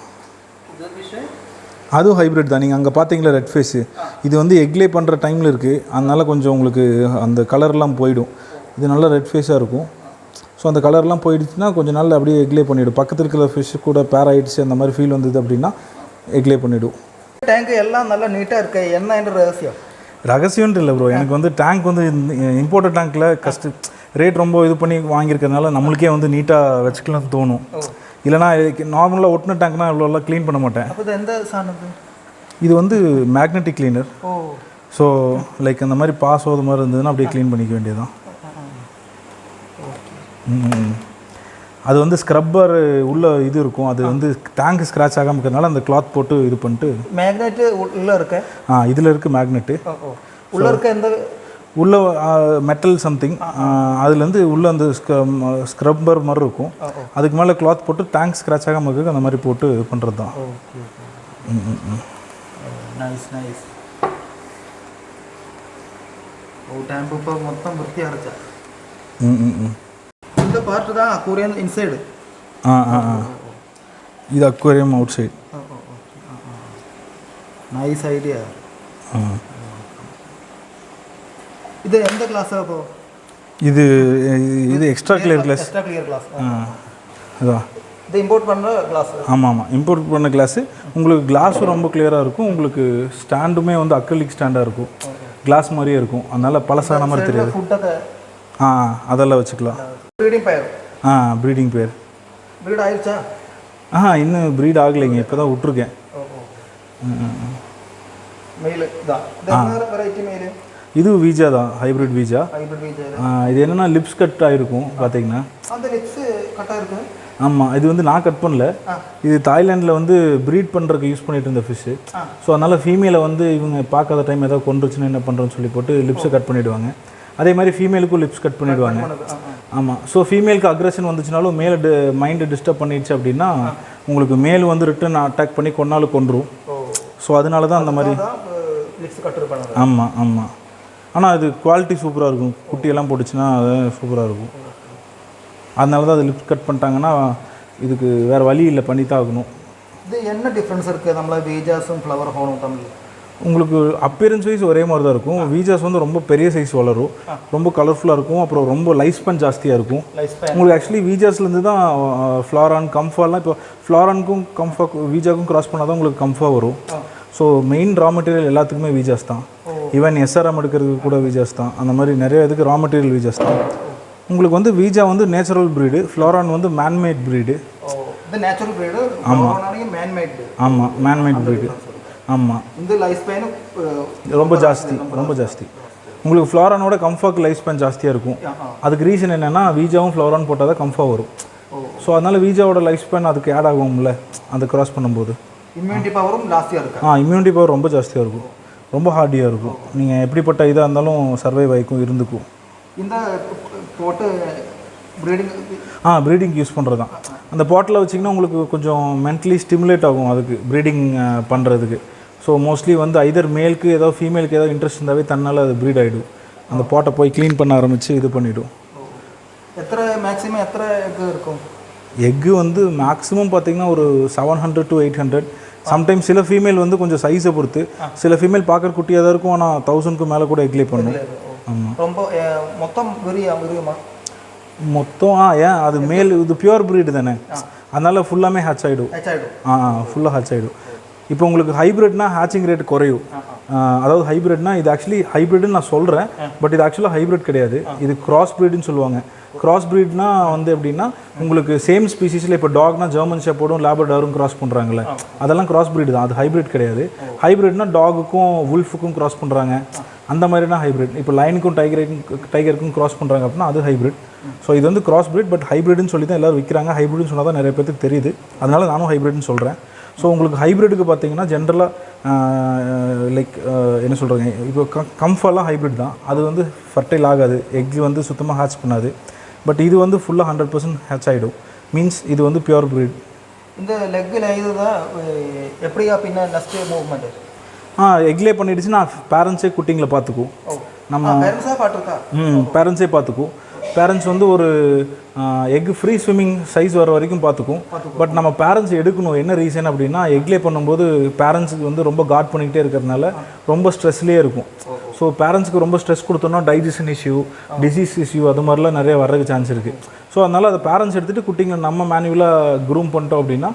அதுவும் ஹைப்ரிட் தான். நீங்கள் அங்கே பார்த்தீங்களா ரெட் ஃபேஸு, இது வந்து எக்லே பண்ணுற டைமில் இருக்குது, அதனால் கொஞ்சம் உங்களுக்கு அந்த கலர்லாம் போயிடும். இது நல்லா ரெட் ஃபேஸாக இருக்கும். ஸோ அந்த கலர்லாம் போயிடுச்சுன்னா கொஞ்சம் நாள் அப்படியே எக்லே பண்ணிவிடும். பக்கத்தில் இருக்கிற ஃபிஷ் கூட பேர் ஆகிடுச்சு அந்த மாதிரி ஃபீல் வந்தது அப்படின்னா எக்லே பண்ணிவிடும். டேங்க் எல்லாம் நல்லா நீட்டாக இருக்கு. என்ன என்ற ரகசியம்ன்ட்டு இல்லை ப்ரோ, எனக்கு வந்து டேங்க் வந்து இம்போர்ட்டட் டேங்க்கில் ரேட் ரொம்ப இது பண்ணி வாங்கியிருக்கிறதுனால நம்மளுக்கே வந்து நீட்டாக வச்சுக்கலாம்னு தோணும். இல்லைனா நார்மலாக ஒட்டின டேங்க்னா இவ்வளோலாம் க்ளீன் பண்ண மாட்டேன். எந்த சாணம் இது வந்து மேக்னெட்டிக் க்ளீனர். ஸோ லைக் அந்த மாதிரி பாஸ் ஆகுது மாதிரி இருந்ததுன்னா அப்படியே க்ளீன் பண்ணிக்க வேண்டியதுதான். அது வந்து ஸ்க்ரப்பர் உள்ள இது இருக்கும், அது வந்து டேங்க் ஸ்க்ராட்ச் ஆகாமல் இருக்கிறதுனால அந்த கிளாத் போட்டு இது பண்ணிட்டு. மேக்னெட்டு உள்ளே இருக்கு. இதில் இருக்குது மேக்னெட்டு. உள்ளே இருக்க எந்த உள்ள மெட்டல் சம்திங், அதுலேருந்து உள்ளே அந்த ஸ்க்ரப்பர் மாதிரி இருக்கும். அதுக்கு மேலே கிளாத் போட்டு டேங்க் ஸ்க்ராட்ச் ஆகாமல் இருக்குது அந்த மாதிரி போட்டு பண்ணுறது தான். Nice nice. டேங்க் இப்போ மொத்தம் வൃത്തി அரைச்சா. இந்த பார்ட் தான் அக்வேரியம் இன்சைடு. இது aquarium out side. Nice idea. இது எந்த கிளாஸ் அப்போ? இது இது extra clear class. Extra clear class. அதான் இது இம்போர்ட் பண்ண கிளாஸ். ஆமாம், இம்போர்ட் பண்ண கிளாஸு. உங்களுக்கு கிளாஸும் ரொம்ப கிளியராக இருக்கும். உங்களுக்கு ஸ்டாண்டுமே வந்து அக்ரிலிக் ஸ்டாண்டாக இருக்கும், கிளாஸ் மாதிரியே இருக்கும். அதனால் பழசான மாதிரி தெரியாது. ஃபுட்டை அதெல்லாம் வச்சுக்கலாம். ப்ரீடிங் பேர். ப்ரீடிங் பேர். ப்ரீட் ஆயிடுச்சா? இன்னும் ப்ரீட் ஆகலைங்க, இப்போ தான் விட்ருக்கேன். மெயில் தான். Variety mail. இது வீஜா தான், ஹைப்ரிட் வீஜா. இது என்னென்னா லிப்ஸ் கட் ஆகிருக்கும் பார்த்தீங்கன்னா. அந்த லிப்ஸ் கட்டாக இருக்கு. ஆமாம், இது வந்து நான் கட் பண்ணல. இது தாய்லாண்டில் வந்து ப்ரீட் பண்ணுறதுக்கு யூஸ் பண்ணிட்டு இருந்த ஃபிஷ்ஷு. ஸோ அதனால் ஃபீமேலை வந்து இவங்க பார்க்காத டைம் ஏதாவது கொண்டுருச்சுன்னா என்ன பண்ணுறோன்னு சொல்லி போட்டு லிப்ஸை கட் பண்ணிவிடுவாங்க. அதே மாதிரி ஃபீமேலுக்கும் லிப்ஸ் கட் பண்ணிவிடுவாங்க. ஆமாம், ஸோ ஃபீமேலுக்கு அக்ரெஷன் வந்துச்சுனாலும் மேலே மைண்டு டிஸ்டர்ப் பண்ணிடுச்சு அப்படின்னா உங்களுக்கு மேல் வந்து ரிட்டன் அட்டாக் பண்ணி கொன்னாலும் கொன்றும். ஸோ அதனால தான் அந்த மாதிரி. ஆமாம் ஆமாம், ஆனால் அது குவாலிட்டி சூப்பராக இருக்கும். குட்டியெல்லாம் போட்டுச்சுன்னா அது சூப்பராக இருக்கும். அதனால தான் அது லிப்ஸ் கட் பண்ணிட்டாங்கன்னா இதுக்கு வேறு வழி இல்லை, பண்ணி தான் ஆகணும். இது என்ன டிஃப்ரென்ஸ் இருக்குது நம்மள வீஜாஸும் ஃப்ளவர் ஹோனும் தமிழ்? உங்களுக்கு அப்பியரன்ஸ் வைஸ் ஒரே மாதிரி தான் இருக்கும். வீஜாஸ் வந்து ரொம்ப பெரிய சைஸ் வளரும், ரொம்ப கலர்ஃபுல்லாக இருக்கும், அப்புறம் ரொம்ப லைஃப் ஸ்பேன் ஜாஸ்தியாக இருக்கும். உங்களுக்கு ஆக்சுவலி வீஜாஸ்லேருந்து தான் ஃப்ளாரான் கம்ஃபாலாம். இப்போ ஃப்ளாரானுக்கும் கம்ஃபா வீஜாக்கும் கிராஸ் பண்ணால் தான் உங்களுக்கு கம்ஃபா வரும். ஸோ மெயின் ரா மெட்டீரியல் எல்லாத்துக்குமே வீஜாஸ் தான். ஈவன் எஸ்ஆர்எம் எடுக்கிறதுக்கு கூட வீஜாஸ் தான். அந்த மாதிரி நிறைய இதுக்கு ரா மெட்டீரியல் வீஜாஸ் தான். உங்களுக்கு வந்து வீஜா வந்து நேச்சுரல் ப்ரீடு, ஃப்ளாரான் வந்து மேன்மேட் ப்ரீடு. Natural breed. ஆமாம் ஆமாம், மேன்மேட் ப்ரீடு. ஆமாம், இந்த லைஃப் ஸ்பேன் ரொம்ப ஜாஸ்தி, ரொம்ப ஜாஸ்தி. உங்களுக்கு ஃப்ளாரானோட கம்ஃபாக்கு லைஃப் ஸ்பேன் ஜாஸ்தியாக இருக்கும். அதுக்கு ரீசன் என்னென்னா வீஜாவும் ஃப்ளாரான் போட்டால் தான் கம்ஃபா வரும். ஸோ அதனால் வீஜாவோட லைஃப் ஸ்பேன் அதுக்கு ஆட் ஆகும்ல அந்த கிராஸ் பண்ணும்போது. இம்யூனிட்டி பவரும் ஜாஸ்தியாக இருக்கும். இம்யூனிட்டி பவர் ரொம்ப ஜாஸ்தியாக இருக்கும், ரொம்ப ஹார்டியாக இருக்கும். நீங்கள் எப்படிப்பட்ட இதாக இருந்தாலும் சர்வைவ் ஆகிக்கும், இருந்துக்கும். இந்த போட்டு ப்ரீடிங் ப்ரீடிங் யூஸ் பண்ணுறது தான். அந்த பாட்டில் வச்சிங்கன்னா உங்களுக்கு கொஞ்சம் மென்டலி ஸ்டிமுலேட் ஆகும் அதுக்கு ப்ரீடிங் பண்ணுறதுக்கு. ஸோ மோஸ்ட்லி வந்து ஐதர் மேலுக்கு ஏதோ ஃபீமேலுக்கு ஏதோ இன்ட்ரெஸ்ட் இருந்தாவே தன்னால் அது ப்ரீட் ஆகிடும். அந்த பாட்டை போய் க்ளீன் பண்ண ஆரம்பித்து இது பண்ணிவிடும். மேக்ஸிமம் எத்தனை எக்கு இருக்கும்? எக்கு வந்து மேக்ஸிமம் பார்த்திங்கன்னா ஒரு 700 to 800. சம்டைம்ஸ் சில ஃபீமேல் வந்து கொஞ்சம் சைஸை பொறுத்து, சில ஃபீமேல் பார்க்குற குட்டியாக தான் இருக்கும், ஆனால் 1000க்கு மேலே கூட எக்லே பண்ணும். ஆமாம், ரொம்ப மொத்தம் விரியுமா? மொத்தம் ஏன் அது மேல் இது பியூர் ப்ரீடு தானே, அதனால் ஃபுல்லாமே ஹேட்ச் ஆகிடும். ஃபுல்லாக ஹேட்ச் ஆகிடும். இப்போ உங்களுக்கு ஹைப்ரிட்னா ஹேச்சிங் ரேட் குறையும். அதாவது ஹைப்ரிட்னா இது ஆக்சுவலி ஹைப்ரிட்னு நான் சொல்கிறேன், பட் இது ஆக்சுவலாக ஹைப்ரிட் கிடையாது, இது கிராஸ் ப்ரீடுன்னு சொல்லுவாங்க. கிராஸ் ப்ரீட்னா வந்து எப்படின்னா உங்களுக்கு சேம் ஸ்பீசிஸில் இப்போ டாக்னா ஜெர்மன் ஷெப்பர்டும் லேபர்டாரும் கிராஸ் பண்ணுறாங்களே, அதெல்லாம் கிராஸ் ப்ரீடு தான், அது ஹைப்ரிட் கிடையாது. ஹைப்ரிட்னா டாகுக்கும் வுல்ஃபுக்கும் கிராஸ் பண்ணுறாங்க, அந்த மாதிரினா ஹைப்ரிட். இப்போ லைனுக்கும் டைகருக்கும் கிராஸ் பண்ணுறாங்க அப்படின்னா அது ஹைப்ரிட். ஸோ இது வந்து கிராஸ் ப்ரீட், பட் ஹைப்ரிட்னு சொல்லி தான் எல்லோரும் விற்கிறாங்க. ஹைப்ரிட்னு சொன்னால் தான் நிறைய பேருக்கு தெரியுது, அதனால நானும் ஹைப்ரிட்னு சொல்கிறேன். ஸோ உங்களுக்கு ஹைப்ரிட்டுக்கு பார்த்தீங்கன்னா ஜென்ரலாக லைக் என்ன சொல்கிறாங்க, இப்போ கம்ஃபாலாம் ஹைப்ரிட் தான், அது வந்து ஃபர்டைல் ஆகாது, எக் வந்து சுத்தமாக ஹேட்ச் பண்ணாது. பட் இது வந்து ஃபுல்லாக 100% ஹேட்ச் ஆகிடும். மீன்ஸ் இது வந்து பியூர் ப்ரீட். இந்த லெக்கில் இதுதான் எப்படியா பின்ன நெக்ஸ்ட் மூவ்மெண்ட் எக்லே பண்ணிடுச்சுன்னா பேரண்ட்ஸே குட்டிங்களை பார்த்துக்கும். நம்ம பேரண்ட்ஸே பார்த்துக்கும். பேரண்ட்ஸ் வந்து ஒரு எக் ஃப்ரீ ஸ்விம்மிங் சைஸ் வர வரைக்கும் பார்த்துக்கும். பட் நம்ம பேரண்ட்ஸ் எடுக்கணும். என்ன ரீசன் அப்படின்னா எக்லே பண்ணும்போது பேரண்ட்ஸுக்கு வந்து ரொம்ப கார்ட் பண்ணிக்கிட்டே இருக்கிறதுனால ரொம்ப ஸ்ட்ரெஸ்லேயே இருக்கும். ஸோ பேரண்ட்ஸ்க்கு ரொம்ப ஸ்ட்ரெஸ் கொடுத்தோன்னா டைஜஷன் இஷ்யூ, டிசீஸ் இஷ்யூ அது மாதிரிலாம் நிறைய வர்றதுக்கு சான்ஸ் இருக்குது. ஸோ அதனால் அதை பேரண்ட்ஸ் எடுத்துகிட்டு குட்டிங்க நம்ம மேனுவலாக க்ரூம் பண்ணிட்டோம் அப்படின்னா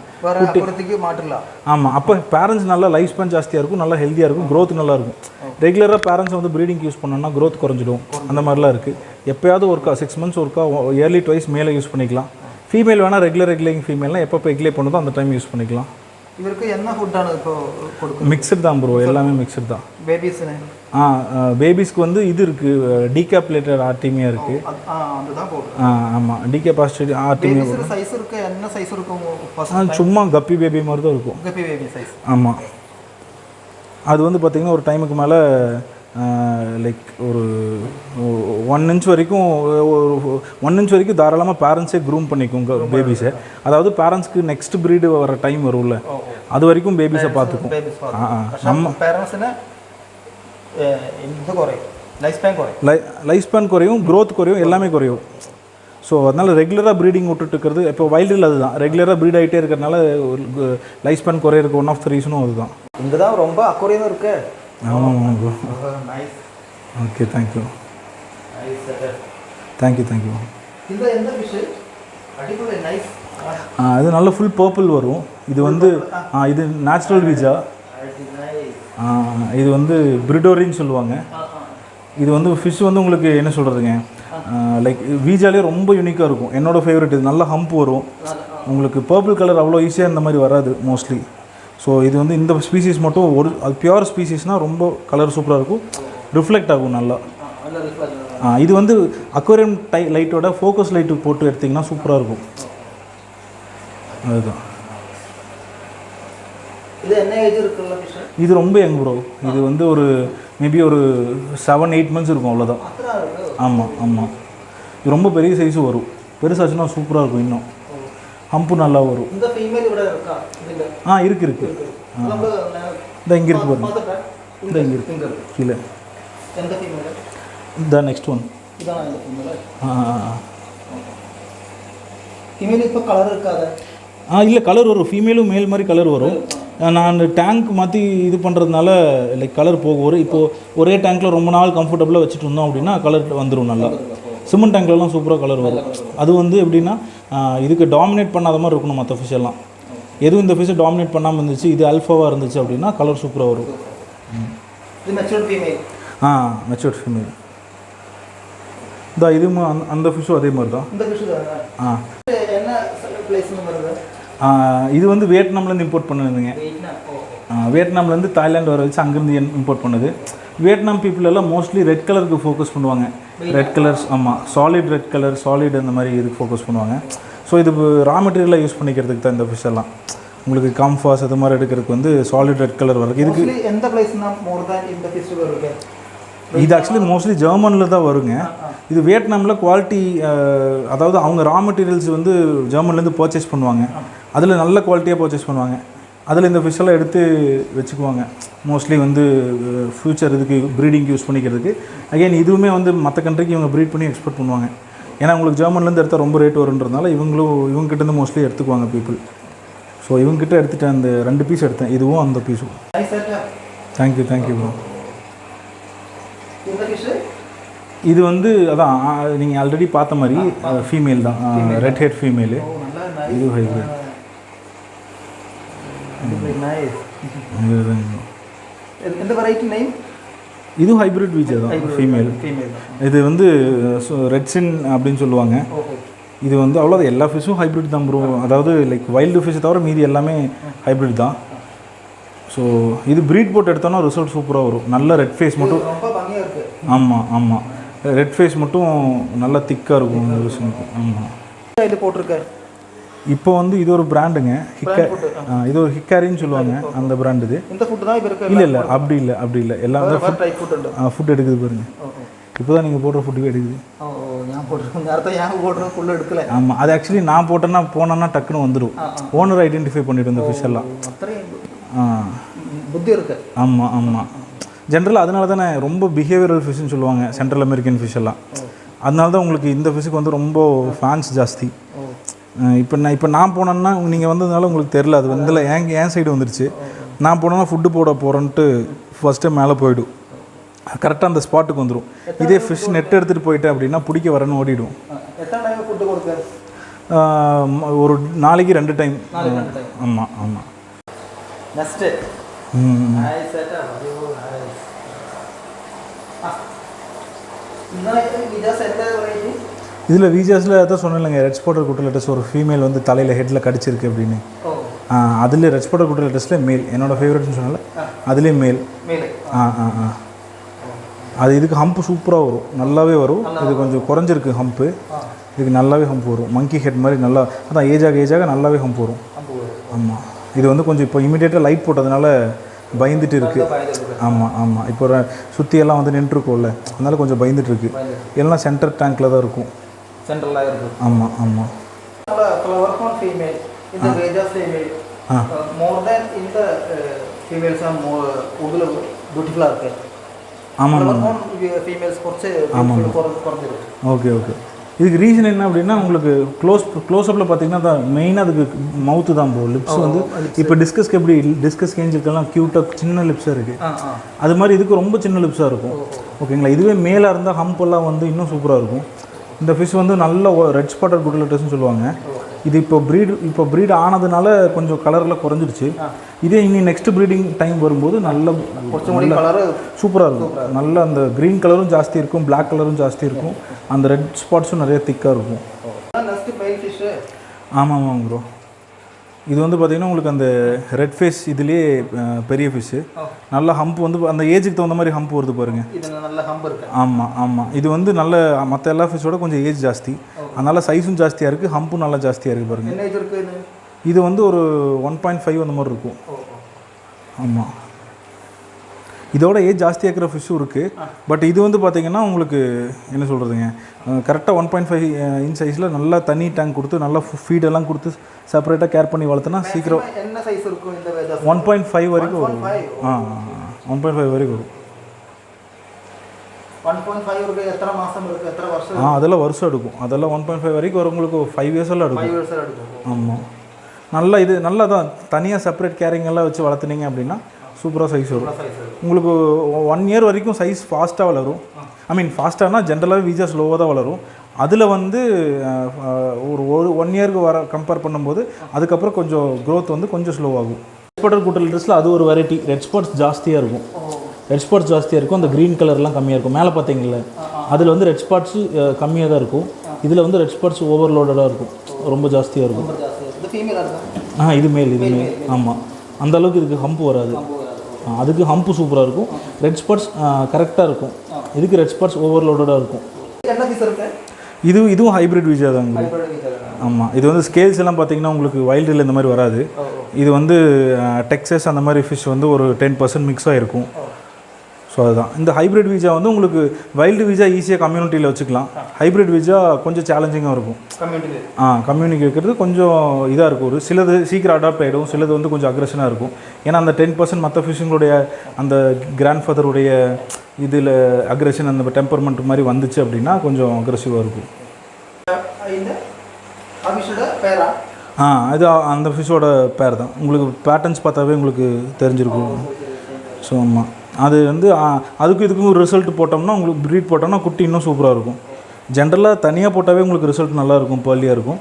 குட்டிக்கு மாட்டலாம். ஆமாம், அப்போ பேரண்ட்ஸ் நல்லா லைஃப் ஸ்பேன் ஜாஸ்தியாக இருக்கும், நல்லா ஹெல்த்தியாக இருக்கும், க்ரோத் நல்லாயிருக்கும். ரெகுலராக பேரண்ட்ஸ் வந்து ப்ரீடிங் யூஸ் பண்ணோன்னா க்ரோத் குறைஞ்சிடும். அந்த மாதிரிலாம் இருக்குது. எப்போயாவது ஒருக்கா 6 months ஒருக்கா இயர்லி ட்வைஸ் மேலே யூஸ் பண்ணிக்கலாம். ஃபீமேல் வேணால் ரெகுலர் எக்லேயிங் ஃபீமேல்னால் எப்போ எக்லே பண்ணுதோ அந்த டைம் யூஸ் பண்ணிக்கலாம். இவருக்கு என்ன ஃபுட்டான இப்போ கொடுக்கும்? மிக்சட் தான் ப்ரோ, எல்லாமே மிக்சட் தான். பேபிஸ்னு பேபிஸ்க்கு வந்து இது இருக்குது, டீகாப்லேட்டட் ஆர்டிமியா இருக்குது. ஆமாம், டீகேப் ஆர்டிமியா சைஸ் இருக்குது. என்ன சைஸ் இருக்கும்? சும்மா கப்பி பேபி மாதிரி தான் இருக்கும். கப்பி பேபி சைஸ். ஆமாம், அது வந்து பார்த்திங்கன்னா ஒரு டைமுக்கு மேலே லைக் ஒரு 1 inch வரைக்கும், ஒரு 1 inch வரைக்கும் தாராளமாக பேரண்ட்ஸே க்ரூம் பண்ணிக்கும் பேபிஸை. அதாவது பேரண்ட்ஸ்க்கு நெக்ஸ்ட் ப்ரீடு வர டைம் வரும்ல, அது வரைக்கும் பேபிஸை பார்த்துக்கும். நம்ம பேரண்ட்ஸ்னா லைஃப் ஸ்பேன் குறையும், க்ரோத் குறையும், எல்லாமே குறையும். ஸோ அதனால் ரெகுலராக ப்ரீடிங் விட்டுட்டு இருக்கிறது இப்போ வைல்டில் அதுதான். ரெகுலராக ப்ரீட் ஆகிட்டே இருக்கிறதுனால லைஃப் ஸ்பேன் குறையிறதுக்கு ஒன் ஆஃப் த ரீசனும் அதுதான். இங்கே தான் ரொம்ப அக்குறையும் இருக்குது. ஆமாம் ப்ரோ. Okay, thank you. இது நல்ல ஃபுல் பர்பிள் வரும். இது வந்து இது நேச்சுரல் வீஜா. இது வந்து பிரிடோரின்னு சொல்லுவாங்க. இது வந்து ஃபிஷ் வந்து உங்களுக்கு என்ன சொல்கிறதுங்க, லைக் வீஜாலே ரொம்ப யூனிக்காக இருக்கும். என்னோடய ஃபேவரட். இது நல்ல ஹம்ப் வரும் உங்களுக்கு. பர்பிள் கலர் அவ்வளோ ஈஸியாக இந்த மாதிரி வராது மோஸ்ட்லி. ஸோ இது வந்து இந்த ஸ்பீசிஸ் மட்டும் ஒரு அது பியூர் ஸ்பீசிஸ்னால் ரொம்ப கலர் சூப்பராக இருக்கும், ரிஃப்ளெக்ட் ஆகும் நல்லா. இது வந்து அக்வேரியம் லைட்டோட ஃபோக்கஸ் லைட்டு போட்டு எடுத்திங்கன்னா சூப்பராக இருக்கும். அதுதான். இது ரொம்ப யங் ப்ரோ. இது வந்து ஒரு மேபி ஒரு 7-8 months இருக்கும், அவ்வளோதான். ஆமாம் ஆமாம், இது ரொம்ப பெரிய சைஸு வரும். பெருசாச்சுன்னா சூப்பராக இருக்கும். இன்னும் ஹம்பு நல்லா வரும். இருக்கு இருக்கு. இந்த இங்கே இருக்கு பாருங்க. இந்த இங்கே இருக்கு கீழே. இந்த நெக்ஸ்ட் ஒன். இல்லை, கலர் வரும். ஃபீமேலும் மேல் மாதிரி கலர் வரும். நான் டேங்க் மாற்றி இது பண்ணுறதுனால லைக் கலர் போகும். இப்போது ஒரே டேங்க்கில் ரொம்ப நாள் கம்ஃபர்டபுளாக வச்சுட்டு இருந்தோம் அப்படின்னா கலர் வந்துடும் நல்லா. சிமெண்ட் டேங்க்லலாம் சூப்பராக கலர் வரும். அது வந்து எப்படின்னா இதுக்கு டாமினேட் பண்ணாத மாதிரி இருக்கணும் மற்ற ஃபிஷ் எல்லாம். எதுவும் இந்த ஃபிஷ்ஷை டாமினேட் பண்ணாமல் இருந்துச்சு, இது அல்ஃபாவாக இருந்துச்சு அப்படின்னா கலர் சூப்பராக வரும். Matured female. இதுவும் அந்த ஃபிஷ்ஷும் அதே மாதிரி தான். இது வந்து வியட்நாம்லேருந்து இம்போர்ட் பண்ணுதுங்க. வியட்நாம்லேருந்து தாய்லாந்து வர வச்சு அங்கேருந்து இம்போர்ட் பண்ணுது. வியட்நாம் பீப்புள் எல்லாம் மோஸ்ட்லி ரெட் கலருக்கு ஃபோக்கஸ் பண்ணுவாங்க. ரெட் கலர்ஸ், ஆமாம், சாலிட் ரெட் கலர், சாலிட் அந்த மாதிரி இதுக்கு ஃபோக்கஸ் பண்ணுவாங்க. ஸோ இது ரா மெட்டீரியலாக யூஸ் பண்ணிக்கிறதுக்கு தான் இந்த ஃபிஷ் எல்லாம். உங்களுக்கு காம்ஃபாஸ் அது மாதிரி எடுக்கிறதுக்கு வந்து சாலிட் ரெட் கலர் வருது. இதுக்கு எந்த பிளேஸ்னா மோர் தேன் இந்த ஃபிஷ் வருது? இது ஆக்சுவலி மோஸ்ட்லி ஜெர்மனில் தான் வருங்க. இது வியட்நாமில் குவாலிட்டி, அதாவது அவங்க ரா மெட்டீரியல்ஸ் வந்து ஜெர்மன்லேருந்து பர்ச்சேஸ் பண்ணுவாங்க. அதில் நல்ல குவாலிட்டியாக பர்ச்சேஸ் பண்ணுவாங்க. அதில் இந்த ஃபிஷ்ஷெல்லாம் எடுத்து வச்சுக்குவாங்க மோஸ்ட்லி வந்து ஃப்யூச்சர் இதுக்கு ப்ரீடிங் யூஸ் பண்ணிக்கிறதுக்கு. அகைன் இதுவுமே வந்து மற்ற கண்ட்ரிக்கு இவங்க ப்ரீட் பண்ணி எக்ஸ்போர்ட் பண்ணுவாங்க. ஏன்னா உங்களுக்கு ஜெர்மன்லேருந்து எடுத்தால் ரொம்ப ரேட் வருன்றதுனால இவங்ககிட்டேருந்து மோஸ்ட்லி எடுத்துக்குவாங்க பீப்புள். ஸோ இவங்ககிட்ட எடுத்துகிட்டேன். அந்த 2 பீஸ் எடுத்தேன், இதுவும் அந்த பீஸும். Thank you bro. இது வந்து அதான் நீங்கள் ஆல்ரெடி பார்த்த மாதிரி ஃபீமேல் தான், ரெட் ஹேர் ஃபீமேலு. இது ஹைப்ரிட். இது ஹைப்ரிட் வீச்சர் தான், ஃபீமேல். இது வந்து ரெட் சின் அப்படின்னு சொல்லுவாங்க. இது வந்து அவ்வளோதான். எல்லா ஃபிஷ்ஷும் ஹைப்ரிட் தான் ப்ரோ. அதாவது லைக் வைல்டு ஃபிஷ்ஷை தவிர மீதி எல்லாமே ஹைப்ரிட் தான். ஸோ இது ப்ரீட் போட்டு எடுத்தோன்னா ரிசல்ட் சூப்பராக வரும். நல்ல ரெட் ஃபேஸ் மட்டும். ஆமாம், ரெட் ஃபேஸ் மட்டும் நல்லா திக்காக இருக்கும் ஃபிஷ்ஷுக்கு. ஆமாம். இது போட்டிருக்காரு. இப்போ வந்து இது ஒரு பிராண்டுங்க, இது ஒரு ஹிக்காரின்னு சொல்லுவாங்க, அந்த பிராண்ட். இது இந்த ஃபுட் தான் இருக்கு. இல்லை அப்படி இல்லை எல்லாம் ஃபுட் எடுக்குது பாருங்க. இப்போ தான் நீங்கள் போடுற ஃபுட்டுவே எடுக்குது. ஆமாம், அது ஆக்சுவலி நான் போனேன்னா டக்குன்னு வந்துடும். ஓனர் ஐடென்டிஃபை பண்ணிவிடும் இந்த ஃபிஷ் எல்லாம். புத்தி இருக்கு. ஆமாம். ஜென்ரலாக அதனால தானே ரொம்ப பிஹேவியரல் ஃபிஷ்ஷுன்னு சொல்லுவாங்க சென்ட்ரல் அமெரிக்கன் ஃபிஷ் எல்லாம். அதனால தான் உங்களுக்கு இந்த ஃபிஷ்ஷுக்கு வந்து ரொம்ப ஃபேன்ஸ் ஜாஸ்தி. இப்போ நான் போனேன்னா நீங்கள் வந்ததுனால உங்களுக்கு தெரில, அது வந்து என் சைடு வந்துருச்சு. நான் போனேன்னா ஃபுட்டு போட போகிறேன்ட்டு ஃபஸ்ட்டு மேலே போயிடும், கரெக்டாக அந்த ஸ்பாட்டுக்கு வந்துடும். இதே ஃபிஷ் நெட் எடுத்துகிட்டு போயிட்டேன் அப்படின்னா பிடிக்க வரேன்னு ஓடிடும். ஒரு நாளைக்கு 2 டைம். ஆமாம் ஆமாம். இதில் வீஜாஸில் தான் சொன்னேன்லங்க, ரெட் ஸ்பாட்டர் குட்டலெட்டஸ் ஒரு ஃபீமேல் வந்து தலையில் ஹெட்டில் கடிச்சிருக்கு அப்படின்னு. அதில் ரெட் ஸ்பாட்டர் குட்டலெட்டஸில் மேல் என்னோடய ஃபேவரட்னு சொன்னால அதுலேயும் மேல். அது இதுக்கு ஹம்ப்பு சூப்பராக வரும், நல்லாவே வரும். இது கொஞ்சம் குறைஞ்சிருக்கு ஹம்ப்பு, இதுக்கு நல்லாவே ஹம்ப் வரும். மங்கி ஹெட் மாதிரி நல்லா, அதான் ஏஜாக நல்லாவே ஹம்ப் வரும். ஆமாம், இது வந்து கொஞ்சம் இப்போ இமீடியட்டாக லைட் போட்டதுனால பயந்துட்டு இருக்குது. ஆமாம், இப்போ சுற்றியெல்லாம் வந்து நின்றுருக்கோம்ல, அதனால கொஞ்சம் பயந்துட்டு இருக்கு. எல்லாம் சென்டர் டேங்க்கில் தான் இருக்கும். ஆமாம். ஓகே. இதுக்கு ரீசன் என்ன அப்படின்னா, உங்களுக்கு க்ளோஸ்அப்பில் பார்த்தீங்கன்னா தான் மெயினாக அதுக்கு மவுத்து தான் ப்ரோ. லிப்ஸ் வந்து இப்போ டிஸ்கஸ்க்கு எப்படி டிஸ்கஸ் கேஞ்சிருக்கெல்லாம் க்யூட்டாக சின்ன லிப்ஸாக இருக்குது, அது மாதிரி இதுக்கு ரொம்ப சின்ன லிப்ஸாக இருக்கும். ஓகேங்களா. இதுவே மேலாக இருந்தால் ஹம்பெல்லாம் வந்து இன்னும் சூப்பராக இருக்கும். இந்த ஃபிஷ் வந்து நல்ல ரெட் ஸ்பாட்டர் குட்டலெட்டஸ்னு சொல்லுவாங்க. இது இப்போ ப்ரீட் ஆனதுனால கொஞ்சம் கலரில் குறைஞ்சிருச்சு. இதே இனி நெக்ஸ்ட் ப்ரீடிங் டைம் வரும்போது நல்ல சூப்பராக இருக்கும். நல்ல அந்த க்ரீன் கலரும் ஜாஸ்தி இருக்கும், பிளாக் கலரும் ஜாஸ்தி இருக்கும், அந்த ரெட் ஸ்பாட்ஸும் நிறைய திக்காக இருக்கும். ஆமாம் ப்ரோ. இது வந்து பார்த்திங்கன்னா உங்களுக்கு அந்த ரெட் ஃபேஸ் இதுலேயே பெரிய ஃபிஷ்ஷு. நல்ல ஹம்ப் வந்து அந்த ஏஜுக்கு தகுந்த மாதிரி ஹம்ப் வருது பாருங்கள். ஆமாம். இது வந்து நல்ல மற்ற எல்லா ஃபிஷ்ஷோட கொஞ்சம் ஏஜ் ஜாஸ்தி, அதனால் சைஸும் ஜாஸ்தியாக இருக்குது, ஹம்பும் நல்லா ஜாஸ்தியாக இருக்குது பாருங்கள். இது வந்து ஒரு 1.5 அந்த மாதிரி இருக்கும். ஆமாம், இதோட ஏஜ் ஜாஸ்தியாக இருக்கிற ஃபிஷ்ஷும் இருக்குது. பட் இது வந்து பார்த்திங்கன்னா உங்களுக்கு என்ன சொல்கிறதுங்க, கரெக்டாக 1.5 இன்ச் சைஸில் நல்லா தண்ணி டேங்க் கொடுத்து நல்லா ஃபீடெல்லாம் கொடுத்து செப்பரேட்டாக கேர் பண்ணி வளர்த்துனா சீக்கிரம் 1.5 வரைக்கும் வரும். 1.5 வரைக்கும் வரும். அதெல்லாம் வருஷம் எடுக்கும். அதெல்லாம் 1.5 வரைக்கும் வரும். உங்களுக்கு 5 years எல்லாம் எடுக்கும். ஆமாம், நல்லா இது நல்லா தான் தனியாக செப்பரேட் கேரிங் எல்லாம் வச்சு வளர்த்துனீங்க அப்படின்னா சூப்பராக சைஸ் வரும். உங்களுக்கு 1 year வரைக்கும் சைஸ் ஃபாஸ்ட்டாக வளரும். ஃபாஸ்ட்டானா ஜென்ரலாகவே வீஜா ஸ்லோவாக தான் வளரும். அதில் வந்து ஒரு 1 yearக்கு கம்பேர் பண்ணும்போது அதுக்கப்புறம் கொஞ்சம் க்ரோத் வந்து கொஞ்சம் ஸ்லோவாகும். ரெட் ஸ்பாட்டர் குட்டலெட்டஸில் அது ஒரு வெரைட்டி. ரெட் ஸ்பாட்ஸ் ஜாஸ்தியாக இருக்கும். அந்த க்ரீன் கலர்லாம் கம்மியாக இருக்கும். மேலே பார்த்தீங்களா, அதில் வந்து ரெட் ஸ்பாட்ஸு கம்மியாக தான் இருக்கும். இதில் வந்து ரெட் ஸ்பாட்ஸ் ஓவர்லோடடாக இருக்கும், ரொம்ப ஜாஸ்தியாக இருக்கும். இது மேல். ஆமாம், அந்தளவுக்கு இதுக்கு ஹம்ப் வராது. அதுக்கு ஹம்ப்பு சூப்பராக இருக்கும். ரெட் ஸ்பாட்ஸ் கரெக்டாக இருக்கும். இதுக்கு ரெட் ஸ்பாட்ஸ் ஓவர்லோடடாக இருக்கும். இதுவும் ஹைப்ரிட் வீஜா தாங்க. ஆமாம், இது வந்து ஸ்கேல்ஸ் எல்லாம் பார்த்தீங்கன்னா உங்களுக்கு வைல்டில் இந்த மாதிரி வராது. இது வந்து டெக்ஸஸ் அந்த மாதிரி ஃபிஷ் வந்து ஒரு 10% மிக்ஸ் ஆகிருக்கும். ஸோ அதுதான் இந்த ஹைப்ரிட் வீஜா வந்து உங்களுக்கு வைல்டு வீஜா ஈஸியாக கம்யூனிட்டியில் வச்சுக்கலாம். ஹைப்ரிட் வீஜா கொஞ்சம் சேலஞ்சிங்காக இருக்கும். கம்யூனிகேட் கொஞ்சம் இதாக இருக்கும். ஒரு சிலது சீக்கிரம் அடாப்ட் ஆகிடும், சிலது வந்து கொஞ்சம் அக்ரெஷனாக இருக்கும். ஏன்னா அந்த 10% மற்ற ஃபிஷ்ஷுங்களுடைய அந்த கிராண்ட் ஃபாதருடைய இதில் அக்ரெஷன் அந்த டெம்பர்மெண்ட் மாதிரி வந்துச்சு அப்படின்னா கொஞ்சம் அக்ரெசிவாக இருக்கும். இது அந்த ஃபிஷ்ஷோட பேர் தான். உங்களுக்கு பேட்டர்ன்ஸ் பார்த்தாவே உங்களுக்கு தெரிஞ்சிருக்கும். ஸோ ஆமாம், அது வந்து அதுக்கும் இதுக்கும் ஒரு ரிசல்ட் போட்டோம்னா உங்களுக்கு ப்ரீட் போட்டோம்னா குட்டி இன்னும் சூப்பராக இருக்கும். ஜென்ரலாக தனியாக போட்டாவே உங்களுக்கு ரிசல்ட் நல்லாயிருக்கும், பேர்லியாக இருக்கும்.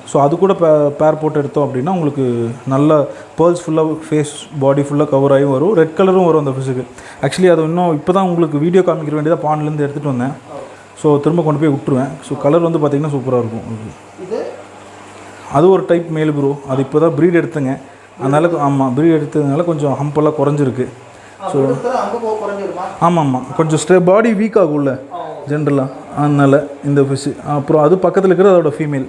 ஸோ அது கூட பேர் போட்டு எடுத்தோம் அப்படின்னா உங்களுக்கு நல்ல பேர்ல்ஸ் ஃபுல்லாக ஃபேஸ் பாடி ஃபுல்லாக கவர் ஆகி வரும். ரெட் கலரும் வரும் அந்த ஃபிஷ்ஷுக்கு. ஆக்சுவலி அது இன்னும் இப்போ தான் உங்களுக்கு வீடியோ காமிக்கிற வேண்டியதாக பாண்ட்லேருந்து எடுத்துகிட்டு வந்தேன். ஸோ திரும்ப கொண்டு போய் விட்டுருவேன். ஸோ கலர் வந்து பார்த்திங்கன்னா சூப்பராக இருக்கும். அது ஒரு டைப் மேல் ப்ரோ. அது இப்போ தான் ப்ரீட் எடுத்துங்க, அதனால ப்ரீட் எடுத்ததுனால கொஞ்சம் ஹம்பெல்லாம் குறைஞ்சிருக்கு. ஸோ ஆமாம், கொஞ்சம் பாடி வீக் ஆகும்ல ஜென்ரலாக, அதனால் இந்த ஃபிஷ்ஷு. அப்புறம் அது பக்கத்தில் இருக்கிறது அதோட ஃபீமேல்.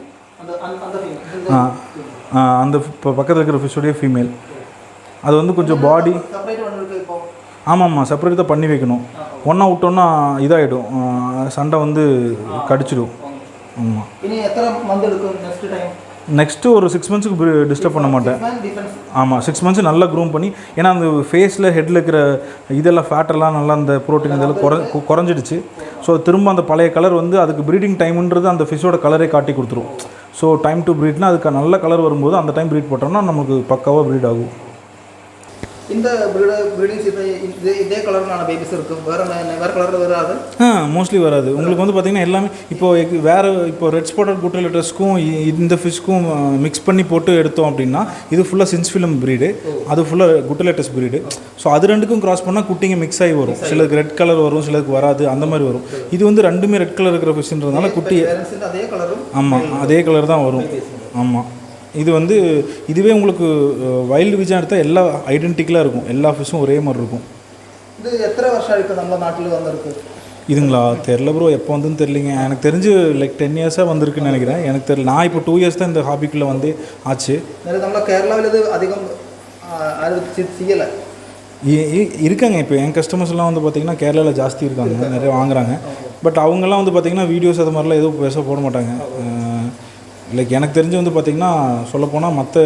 அந்த இப்போ பக்கத்தில் இருக்கிற ஃபிஷ்ஷோடைய ஃபீமேல். அது வந்து கொஞ்சம் பாடி செப்பரேட் தான் பண்ணி வைக்கணும். ஒன்றா விட்டோன்னா இதாகிடும், சண்டை வந்து கடிச்சிடும். ஆமாம், நெக்ஸ்ட்டு ஒரு 6 மந்த்ஸுக்கு டிஸ்டர்ப் பண்ண மாட்டேன். ஆமாம், 6 மந்த்ஸ் நல்லா க்ரூம் பண்ணி, ஏன்னா அந்த ஃபேஸில் ஹெட்டில் இருக்கிற இதெல்லாம் ஃபேட்டெல்லாம் நல்லா அந்த ப்ரோட்டீன் இதெல்லாம் குறைஞ்சிடுச்சு. ஸோ திரும்ப அந்த பழைய கலர் வந்து அதுக்கு ப்ரீடிங் டைமுன்றது அந்த ஃபிஷ்ஷோட கலரே காட்டி கொடுத்துரும். ஸோ டைம் டு ப்ரீட்னா அதுக்கு நல்ல கலர் வரும்போது அந்த டைம் ப்ரீட் போட்டோம்னா நமக்கு பக்காவாக ப்ரீட் ஆகும். இந்த ப்ரீடிங்ஸ் இதே கலர்னான பேபிஸ் இருக்கும், வேறு கலரில் வராது? மோஸ்ட்லி வராது. உங்களுக்கு வந்து பார்த்திங்கன்னா எல்லாமே இப்போ ரெட் ஸ்பாட்டட் குட்டலெட்டஸ்க்கும் இந்த ஃபிஷ்க்கும் மிக்ஸ் பண்ணி போட்டு எடுத்தோம் அப்படின்னா இது ஃபுல்லாக சின்ஸ்ஃபிலம் ப்ரீடு, அது ஃபுல்லாக குட்டலெட்டஸ் ப்ரீடு. ஸோ அது ரெண்டுக்கும் கிராஸ் பண்ணால் குட்டிங்க மிக்ஸ் ஆகி வரும். சிலருக்கு ரெட் கலர் வரும், சிலருக்கு வராது, அந்த மாதிரி வரும். இது வந்து ரெண்டுமே ரெட் கலர் இருக்கிற ஃபிஷ்ன்றதுனால குட்டி அதே கலரும். ஆமாம், அதே கலர் தான் வரும். ஆமாம், இது வந்து இதுவே உங்களுக்கு வைல்டு ஃபிஷ்ஷாக எடுத்தால் எல்லா ஐடென்டிக்கலாக இருக்கும், எல்லா ஃபிஷ்ஷும் ஒரே மாதிரி இருக்கும். இது எத்தனை வருஷம் இருக்குது நம்ம நாட்டில் வந்திருக்கு? இதுங்களா தெரில ப்ரோ, எப்போ வந்துன்னு தெரிலிங்க. எனக்கு தெரிஞ்சு லைக் 10 இயர்ஸாக வந்திருக்குன்னு நினைக்கிறேன். எனக்கு தெரியல, நான் இப்போ 2 இயர்ஸ் தான் இந்த ஹாபிக்குள்ளே வந்து ஆச்சு. நம்ம கேரளாவில் இது அதிகம் செய்யலை இருக்காங்க. இப்போ என் கஸ்டமர்ஸ்லாம் வந்து பார்த்திங்கன்னா கேரளாவில் ஜாஸ்தி இருக்காங்க, நிறைய வாங்குறாங்க. பட் அவங்கெல்லாம் வந்து பார்த்திங்கன்னா வீடியோஸ் அது மாதிரிலாம் எதுவும் பெருசாக போட மாட்டாங்க. லைக் எனக்கு தெரிஞ்சு வந்து பார்த்திங்கன்னா சொல்லப்போனால் மற்ற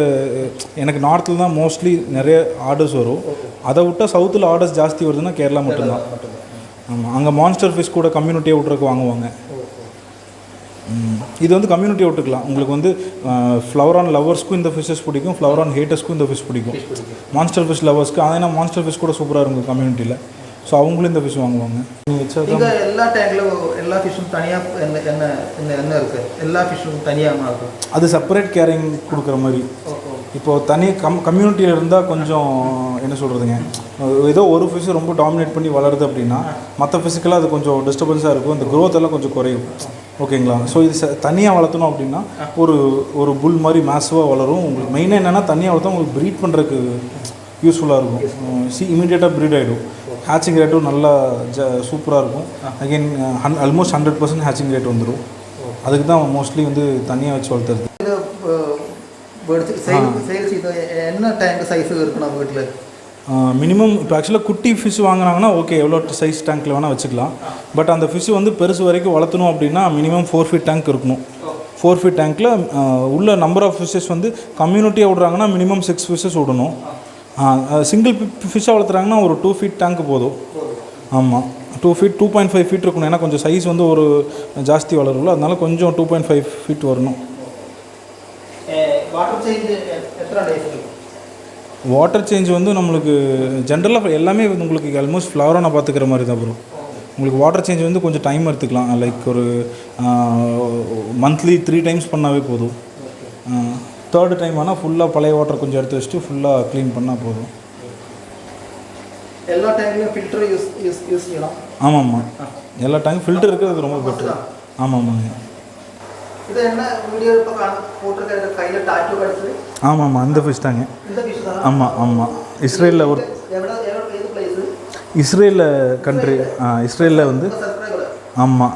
எனக்கு நார்த்தில் தான் மோஸ்ட்லி நிறைய ஆர்டர்ஸ் வரும். அதை விட்டால் சவுத்தில் ஆர்டர்ஸ் ஜாஸ்தி வருதுன்னா கேரளா மட்டும்தான். ஆமாம், அங்கே மான்ஸ்டர் ஃபிஷ் கூட கம்யூனிட்டியை விட்றதுக்கு வாங்குவாங்க. இது வந்து கம்யூனிட்டியை விட்டுக்கலாம். உங்களுக்கு வந்து ஃப்ளவரான் லவர்ஸ்க்கும் இந்த ஃபிஷ்ஷஸ் பிடிக்கும், ஃப்ளவரான் ஹேட்டர்ஸ்க்கும் இந்த ஃபிஷ் பிடிக்கும். மான்ஸ்டர் ஃபிஷ் லவர்ஸ்க்கு ஏன்னா மான்ஸ்டர் ஃபிஷ் கூட சூப்பராக இருக்கும் கம்யூனிட்டியில். ஸோ அவங்களும் இந்த ஃபிஷ் வாங்குவாங்க. எல்லா டேங்கில் எல்லா ஃபிஷ்ஷும் தனியாக என்ன இருக்குது? எல்லா ஃபிஷ்ஷும் தனியாக இருக்கும், அது செப்பரேட் கேரிங் கொடுக்குற மாதிரி. இப்போது தனி கம்யூனிட்டியில் இருந்தால் கொஞ்சம் என்ன சொல்கிறதுங்க, ஏதோ ஒரு ஃபிஷ்ஷு ரொம்ப டாமினேட் பண்ணி வளருது அப்படின்னா மற்ற ஃபிஷ்ஷுக்கெல்லாம் அது கொஞ்சம் டிஸ்டர்பன்ஸாக இருக்கும், இந்த க்ரோத் எல்லாம் கொஞ்சம் குறையும். ஓகேங்களா? ஸோ இது தனியாக வளர்த்தணும் அப்படின்னா ஒரு புல் மாதிரி மேஸிவாக வளரும். உங்களுக்கு மெயினாக என்னென்னா தனியாக வளர்த்தா உங்களுக்கு ப்ரீட் பண்ணுறதுக்கு யூஸ்ஃபுல்லாக இருக்கும். இமீடியட்டாக ப்ரீட் ஆகிடும். ஹேச்சிங் ரேட்டும் நல்லா சூப்பராக இருக்கும். அகெயின் ஆல்மோஸ்ட் 100% ஹேச்சிங் ரேட் வந்துடும். அதுக்கு தான் மோஸ்ட்லி வந்து தனியாக வச்சு வளர்த்துறது. என்ன டேங்க் சைஸு இருக்கணும் வீட்டில்? மினிமம் இப்போ ஆக்சுவலாக குட்டி ஃபிஷ் வாங்கினாங்கன்னா ஓகே, எவ்வளோ சைஸ் டேங்க்கில் வேணால் வச்சுக்கலாம். பட் அந்த ஃபிஷ் வந்து பெருசு வரைக்கும் வளர்த்தணும் அப்படின்னா மினிமம் 4 feet டேங்க் இருக்கணும். 4 feet டேங்க்கில் உள்ள நம்பர் ஆஃப் ஃபிஷ்ஷஸ் வந்து கம்யூனிட்டியாக விட்றாங்கன்னா மினிமம் 6 ஃபிஷ்ஷஸ் விடணும். சிங்கிள் ஃபிஷ்ஷாக வளர்த்துறாங்கன்னா ஒரு 2 feet டேங்க்கு போதும். ஆமாம், 2 feet 2.5 feet இருக்கணும். ஏன்னா கொஞ்சம் சைஸ் வந்து ஒரு ஜாஸ்தி வளரும்ல, அதனால கொஞ்சம் 2.5 feet வரணும். வாட்டர் சேஞ்ச் வந்து நம்மளுக்கு ஜென்ரலாக எல்லாமே வந்து உங்களுக்கு ஆல்மோஸ்ட் ஃப்ளவராக நான் பார்த்துக்கிற மாதிரி தான் ப்ரோ. உங்களுக்கு வாட்டர் சேஞ்ச் வந்து கொஞ்சம் டைம் எடுத்துக்கலாம். லைக் ஒரு மந்த்லி 3 times பண்ணாவே போதும். 3rd time ஆனால் ஃபுல்லாக பழைய வாட்டர் கொஞ்சம் எடுத்து வச்சுட்டு ஃபுல்லாக க்ளீன் பண்ணால் போதும். எல்லா டேங்க்லையும் ஃபில்டர் யூஸ் செய்யலாம். ஆமாம்மா, எல்லா டேங்க் ஃபில்டர் இருக்கிறது ரொம்ப பெட்டர். ஆமாம்மாங்க. இது என்ன வீடியோ இப்போ போட்டிருக்க கையில் டாட்டூ கிடச்சி? ஆமாம்மா, இந்த ஃபிஷ் தாங்க. ஆமாம் ஆமாம், இஸ்ரேலில் ஒரு இஸ்ரேலில் கண்ட்ரி. இஸ்ரேலில் வந்து ஆமாம்,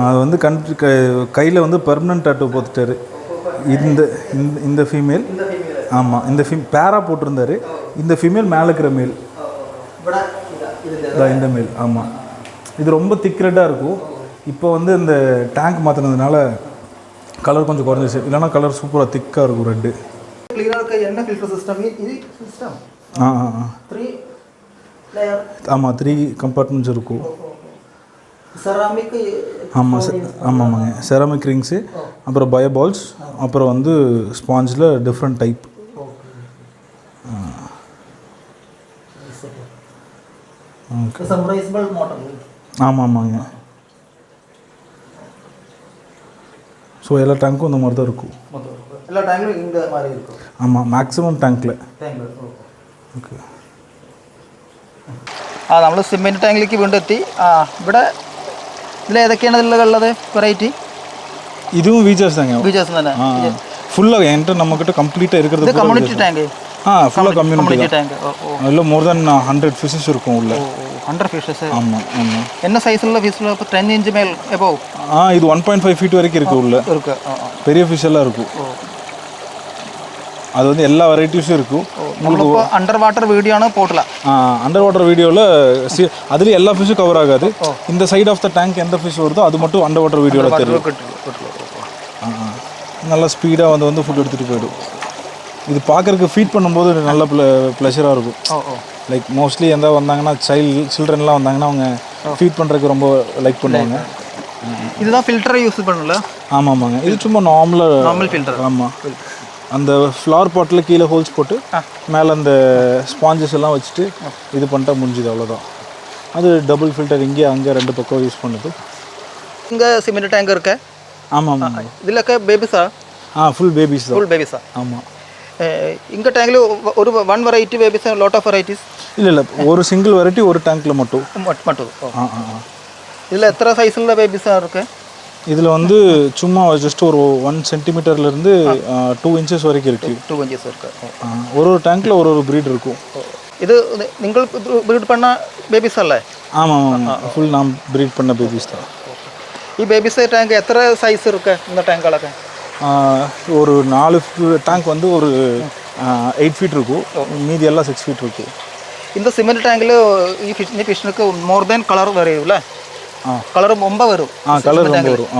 அது வந்து கண்ட்ரி கையில் வந்து பெர்மனன்ட் டாட்டூ போட்டுட்டாரு. இந்த ஃபீமேல். ஆமாம், இந்த பேரா போட்டிருந்தாரு. இந்த ஃபீமேல் மேலே இருக்கிற மேல் இந்த மேல். ஆமாம், இது ரொம்ப திக் ரெட்டாக இருக்கும். இப்போ வந்து இந்த டேங்க் மாற்றினதுனால கலர் கொஞ்சம் குறைஞ்சிச்சு. இல்லைனா கலர் சூப்பராக திக்காக இருக்கும் ரெட்டு. என்ன ஃபில்டர் சிஸ்டம் இது? System 3 layer. ஆமாம், 3 compartments இருக்கும். செராமிக். ஆமாம் ஆமாம்மாங்க, செராமிக் ரிங்ஸு, அப்புறம் பயோ பால்ஸ், அப்புறம் வந்து ஸ்பாஞ்சில் டிஃப்ரெண்ட் டைப். ஆமாம் ஆமாங்க. ஸோ எல்லா டேங்க்கும் இந்த மாதிரி தான் இருக்கும். எல்லா டேங்க்லையும் இந்த மாதிரி இருக்கும். ആമാം മാക്സിമം ടാങ്കിൽ ഓക്കെ. നമ്മൾ സിമെൻറ്റ് ടാങ്കിലേക്ക് വീണ്ടും എത്തി. ഇവിടെ ഇതിലേതൊക്കെയാണ് ഉള്ളത് വെറൈറ്റി? இதுவும் வீச்சர்ஸ் தாங்க. வீச்சர்ஸ் தானே ஃபுல்லாக என்கிட்ட நம்மக்கிட்ட கம்ப்ளீட்டாக இருக்கிறது கம்யூனிட்டி டேங்கு. ஃபுல்லாக கம்யூனிட்டி டேங்க். இல்லை மோர் தென் 100 ஃபிஷஸ் இருக்கும் உள்ள. 100 ஃபிஷஸ்? ஆமாம் ஆமாம். என்ன சைஸில் ஃபிஷில்? இப்போ 10 inch மேல் எபோவ்? இது 1.5 feet வரைக்கும் இருக்குது உள்ள. இருக்கு. பெரிய ஃபிஷ் எல்லாம் இருக்கும். அது வந்து எல்லா வெரைட்டிஸும் இருக்கும். உங்களுக்கு அண்டர் வாட்டர் வீடியோனா போடலாம். அண்டர் வாட்டர் வீடியோவில் அதுலேயும் எல்லா ஃபிஷ்ஷும் கவர் ஆகாது. இந்த சைட் ஆஃப் த டேங்க் எந்த ஃபிஷ் வருதோ அது மட்டும் அண்டர் வாட்டர் வீடியோவில் தெரியும். நல்லா ஸ்பீடாக வந்து ஃபுட் எடுத்துகிட்டு போயிடும். இது பார்க்குறதுக்கு ஃபீட் பண்ணும்போது நல்ல ப்ளஷராக இருக்கும். லைக் மோஸ்ட்லி எந்த வந்தாங்கன்னா சில்ட்ரன்லாம் வந்தாங்கன்னா அவங்க ஃபீட் பண்ணுறதுக்கு ரொம்ப லைக் பண்ணுவாங்க. இதுதான் ஃபில்டரை யூஸ் பண்ணல. ஆமாம்மாங்க, இது சும்மா நார்மல் ஃபில்டர். ஆமாம், அந்த ஃப்ளவர் பாட்டில் கீழே ஹோல்ஸ் போட்டு மேலே அந்த ஸ்பாஞ்சஸ் எல்லாம் வச்சுட்டு இது பண்ணிட்டா முடிஞ்சுது, அவ்வளோதான். அது டபுள் ஃபில்டர் இங்கே அங்கே 2 பக்கம் யூஸ் பண்ணுது. இங்கே சிமெண்ட் டேங்க் இருக்கு. ஆமாம், இதிலൊക്കെ பேபிஸா? ஃபுல் பேபிஸ் தான். ஃபுல் பேபிஸா? ஆமாம். இங்கே டேங்கில் ஒரு 1 variety babies, lot of varieties? இல்லை, ஒரு சிங்கிள் வெரைட்டி ஒரு டேங்க்கில் மட்டும். இதில் எத்தனை சைஸில் பேபிஸாக இருக்குது? இதில் வந்து சும்மா ஜஸ்ட் ஒரு 1 சென்டிமீட்டர்லேருந்து 2 இன்ச்சஸ் வரைக்கும் இருக்குது. 2 இன்ச்சஸ் இருக்குது. ஒரு டேங்க்கில் ஒரு ப்ரீட் இருக்கும். இது நீங்கள் ப்ரீட் பண்ண பேபிஸ் அல்ல? ஆமாம், ஃபுல் நான் ப்ரீட் பண்ண பேபிஸ் தான். ഈ ബേബീസ് ടാങ്ക് എത്ര സൈസ് ഇருக்கு இந்த டேங்குകളൊക്കെ? ஒரு 4 டேங்க் வந்து ஒரு 8 ஃபீட் இருக்கும், மீதி எல்லாம் 6 ஃபீட் இருக்கும். இந்த சிமெண்ட் டேங்கில் ഈ ഫിഷിനൊക്കെ മോർ ദാൻ കളർ വരൂല്ലേ? கலர் ரொம்ப வரும். கலர் ரொம்ப வரும்.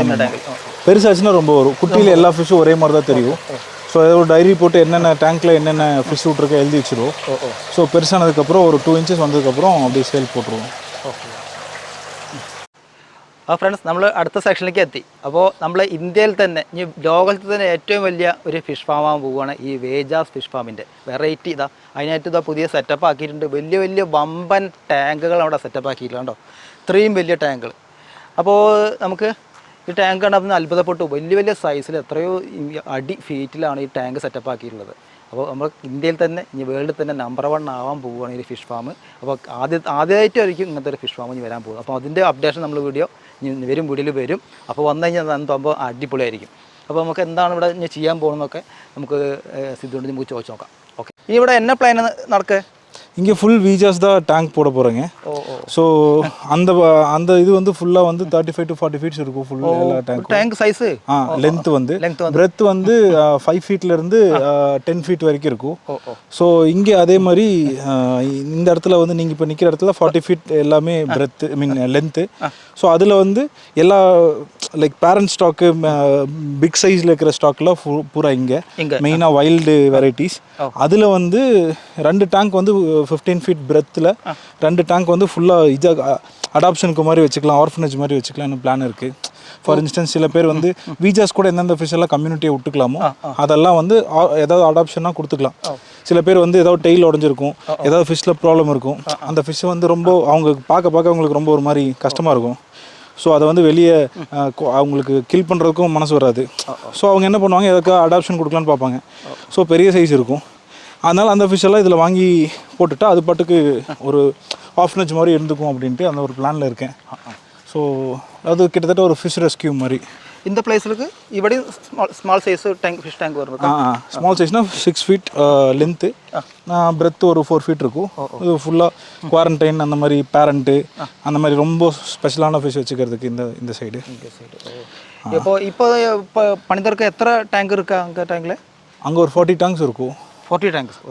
பெருசாச்சுன்னா ரொம்ப வரும். குட்டியில் எல்லா ஃபிஷ்ஷும் ஒரே மாதிரி தான் தெரியும். ஸோ ஒரு டைரி போட்டு என்னென்ன டேங்க்கில் என்னென்ன ஃபிஷ் விட்ருக்கோ எழுதி வச்சிருவோம். ஸோ பெருசானதுக்கப்புறம் ஒரு 2 இன்ச்சஸ் வந்ததுக்கப்புறம் அப்படியே சேல் പോട്ടുരുவோം. ഫ്രണ്ട്സ്, നമ്മൾ അടുത്ത സെക്ഷനിലേക്ക് എത്തി. അപ്പോൾ നമ്മൾ ഇന്ത്യയിൽ തന്നെ, ഈ ലോകത്തിൽ തന്നെ ഏറ്റവും വലിയ ഒരു ഫിഷ് ഫാമാകാൻ പോവുകയാണ് ഈ വേജാസ് ഫിഷ് ഫാമിൻ്റെ. വെറൈറ്റി ഇതാ, അതിനായിട്ട് ഇതാ പുതിയ സെറ്റപ്പ് ആക്കിയിട്ടുണ്ട്. വലിയ വലിയ വമ്പൻ ടാങ്കുകൾ അവിടെ സെറ്റപ്പ് ആക്കിയിട്ടുണ്ട് കേട്ടോ. ഇത്രയും വലിയ ടാങ്കുകൾ. അപ്പോൾ നമുക്ക് ഈ ടാങ്ക് കണ്ടപ്പോൾ അത്ഭുതപ്പെട്ടു. വലിയ വലിയ സൈസിൽ എത്രയോ അടി ഫീറ്റിലാണ് ഈ ടാങ്ക് സെറ്റപ്പ് ആക്കിയിട്ടുള്ളത്. അപ്പോൾ നമ്മൾ ഇന്ത്യയിൽ തന്നെ, ഇനി വേൾഡിൽ തന്നെ നമ്പർ 1 ആവാൻ പോവുകയാണ് ഈ ഫിഷ് ഫാം. അപ്പോൾ ആദ്യമായിട്ടായിരിക്കും ഇങ്ങനത്തെ ഒരു ഫിഷ് ഫാം ഇനി വരാൻ പോകുന്നത്. അപ്പോൾ അതിൻ്റെ അപ്ഡേഷൻ നമ്മൾ വീഡിയോ വരും, വീഡിയോയിൽ വരും. അപ്പോൾ വന്നു കഴിഞ്ഞാൽ സംഭവം അടിപൊളിയായിരിക്കും. അപ്പോൾ നമുക്ക് എന്താണ് ഇവിടെ ഇനി ചെയ്യാൻ പോകുന്നതൊക്കെ നമുക്ക് സിദ്ധുകൊണ്ട് നമുക്ക് ചോദിച്ചു നോക്കാം. ഓക്കെ, ഇനി ഇവിടെ என்ன പ്ലാൻ നടക്കുക? இங்கே ஃபுல் வீஜாஸ் தான் டேங்க் போட போகிறேங்க. ஸோ அந்த இது வந்து ஃபுல்லாக வந்து 35 to 40 ஃபீட்ஸ் இருக்கும் ஃபுல் எல்லா டேங்க் சைஸு. லென்த் வந்து பிரெத் வந்து 5 ஃபீட்லேருந்து 10 ஃபீட் வரைக்கும் இருக்கும். ஸோ இங்கே அதே மாதிரி இந்த இடத்துல வந்து நீங்கள் இப்போ நிற்கிற இடத்துல 40 ஃபீட் எல்லாமே பிரெத்து லென்த்து. ஸோ அதில் வந்து எல்லா லைக் பேரண்ட் ஸ்டாக்கு பிக் சைஸில் இருக்கிற ஸ்டாக்லாம் பூரா இங்கே மெயினாக வைல்டு வெரைட்டிஸ். அதில் வந்து 2 டேங்க் வந்து 15 ஃபீட் பிரெத்தில் 2 டேங்க் வந்து ஃபுல்லாக இதாக அடாப்ஷனுக்கு மாதிரி வச்சுக்கலாம், ஆர்ஃபனேஜ் மாதிரி வச்சுக்கலாம்னு பிளான் இருக்குது. ஃபார் இன்ஸ்டன்ஸ் சில பேர் வந்து வீஜாஸ் கூட எந்தெந்த ஃபிஷ் எல்லாம் கம்யூனிட்டியை விட்டுக்கலாமோ அதெல்லாம் வந்து ஏதாவது அடாப்ஷனாக கொடுத்துக்கலாம். சில பேர் வந்து ஏதாவது டெய்ல் உடஞ்சிருக்கும், ஏதாவது ஃபிஷ்ஷில் ப்ராப்ளம் இருக்கும், அந்த ஃபிஷ்ஷை வந்து ரொம்ப அவங்க பார்க்க அவங்களுக்கு ரொம்ப ஒரு மாதிரி கஷ்டமாக இருக்கும். ஸோ அதை வந்து வெளியே அவங்களுக்கு கில் பண்ணுறதுக்கும் மனசு வராது. ஸோ அவங்க என்ன பண்ணுவாங்க, எதுக்காக அடாப்ஷன் கொடுக்கலான்னு பார்ப்பாங்க. ஸோ பெரிய சைஸ் இருக்கும், அதனால் அந்த ஃபிஷ்ஷெல்லாம் இதில் வாங்கி போட்டுட்டா அது பாட்டுக்கு ஒரு ஆஃப்னேஜ் மாதிரி இருந்துக்கும் அப்படின்ட்டு அந்த ஒரு பிளானில் இருக்கேன். ஸோ அது கிட்டத்தட்ட ஒரு ஃபிஷ் ரெஸ்கியூ மாதிரி. இந்த பிளேஸுக்கு இப்படி small size tank fish tank வரும். ஸ்மால் சைஸ்னால் 6 ஃபீட் லென்த்து, பிரெத்து ஒரு 4 ஃபீட் இருக்கும். இது ஃபுல்லாக குவாரண்டைன் அந்த மாதிரி பேரண்ட்டு அந்த மாதிரி ரொம்ப ஸ்பெஷலான ஃபிஷ் வச்சுக்கிறதுக்கு இந்த சைடு. இப்போ பணிதற்கு எத்தனை டேங்க் இருக்கா அங்கே டேங்கில்? அங்கே ஒரு 40 டேங்க்ஸ் இருக்கும். 40 டேங்க்ஸ்.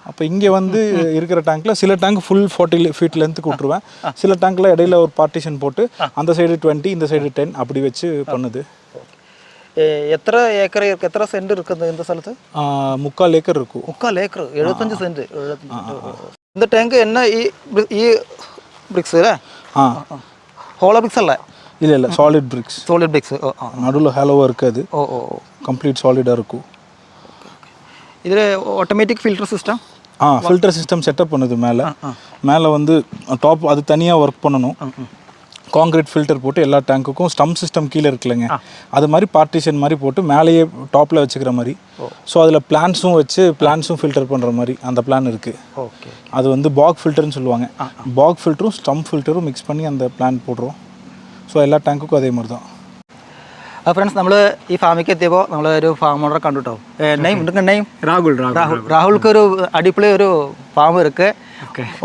அப்போ இங்கே வந்து இருக்கிற டேங்க்கில் சில டேங்க் ஃபுல் 40 ஃபீட் லென்த்துக்கு விட்ருவேன். சில டேங்க்கில் இடையில ஒரு பார்ட்டிஷன் போட்டு அந்த சைடு 20 இந்த சைடு 10 அப்படி வச்சு பண்ணுது. எத்தனை ஏக்கர் இருக்குது, எத்தனை சென்ட் இருக்குது இந்த സ്ഥലത്ത്? 3/4 ஏக்கர் இருக்கும். 3/4 ஏக்கர், 75 சென்ட். இந்த டேங்க் என்ன ഈ ബ്രിക്സ് അല്ലേ? ഹോളോ ബ്രിക്സ് അല്ലേ? இல்லை சாலிட் பிரிக்ஸ். Solid BRICS. நடுவில் ஹேலோவாக இருக்காது, கம்ப்ளீட் சாலிடாக இருக்கும். இதில் automatic filter system? Filter system setup பண்ணுது. மேலே வந்து டாப் அது தனியாக ஒர்க் பண்ணணும். காங்கிரீட் ஃபில்டர் போட்டு எல்லா டேங்க்குக்கும் ஸ்டம்ப் சிஸ்டம் கீழே இருக்குல்லங்க, அது மாதிரி பார்ட்டிஷன் மாதிரி போட்டு மேலேயே டாப்பில் வச்சுக்கிற மாதிரி. ஸோ அதில் பிளான்ஸும் ஃபில்டர் பண்ணுற மாதிரி அந்த பிளான் இருக்குது. ஓகே, அது வந்து பாக் ஃபில்டர்னு சொல்லுவாங்க. பாக் ஃபில்டரும் ஸ்டம்ப் ஃபில்டரும் மிக்ஸ் பண்ணி அந்த பிளான் போடுறோம். ஸோ എല്ലാ ടാങ്കുക്കും അതേ மாதிரி தான். ഫ്രണ്ട്സ്, നമ്മൾ ഈ ഫാമിലേക്ക് എത്തിയപ്പോൾ നമ്മളൊരു ഫാം ഓണറെ കണ്ടു കേട്ടോ. നെയിം രാഹുൽ. രാഹുൽക്ക് ഒരു അടിപൊളി ഒരു ഫാം ഇருக்கு.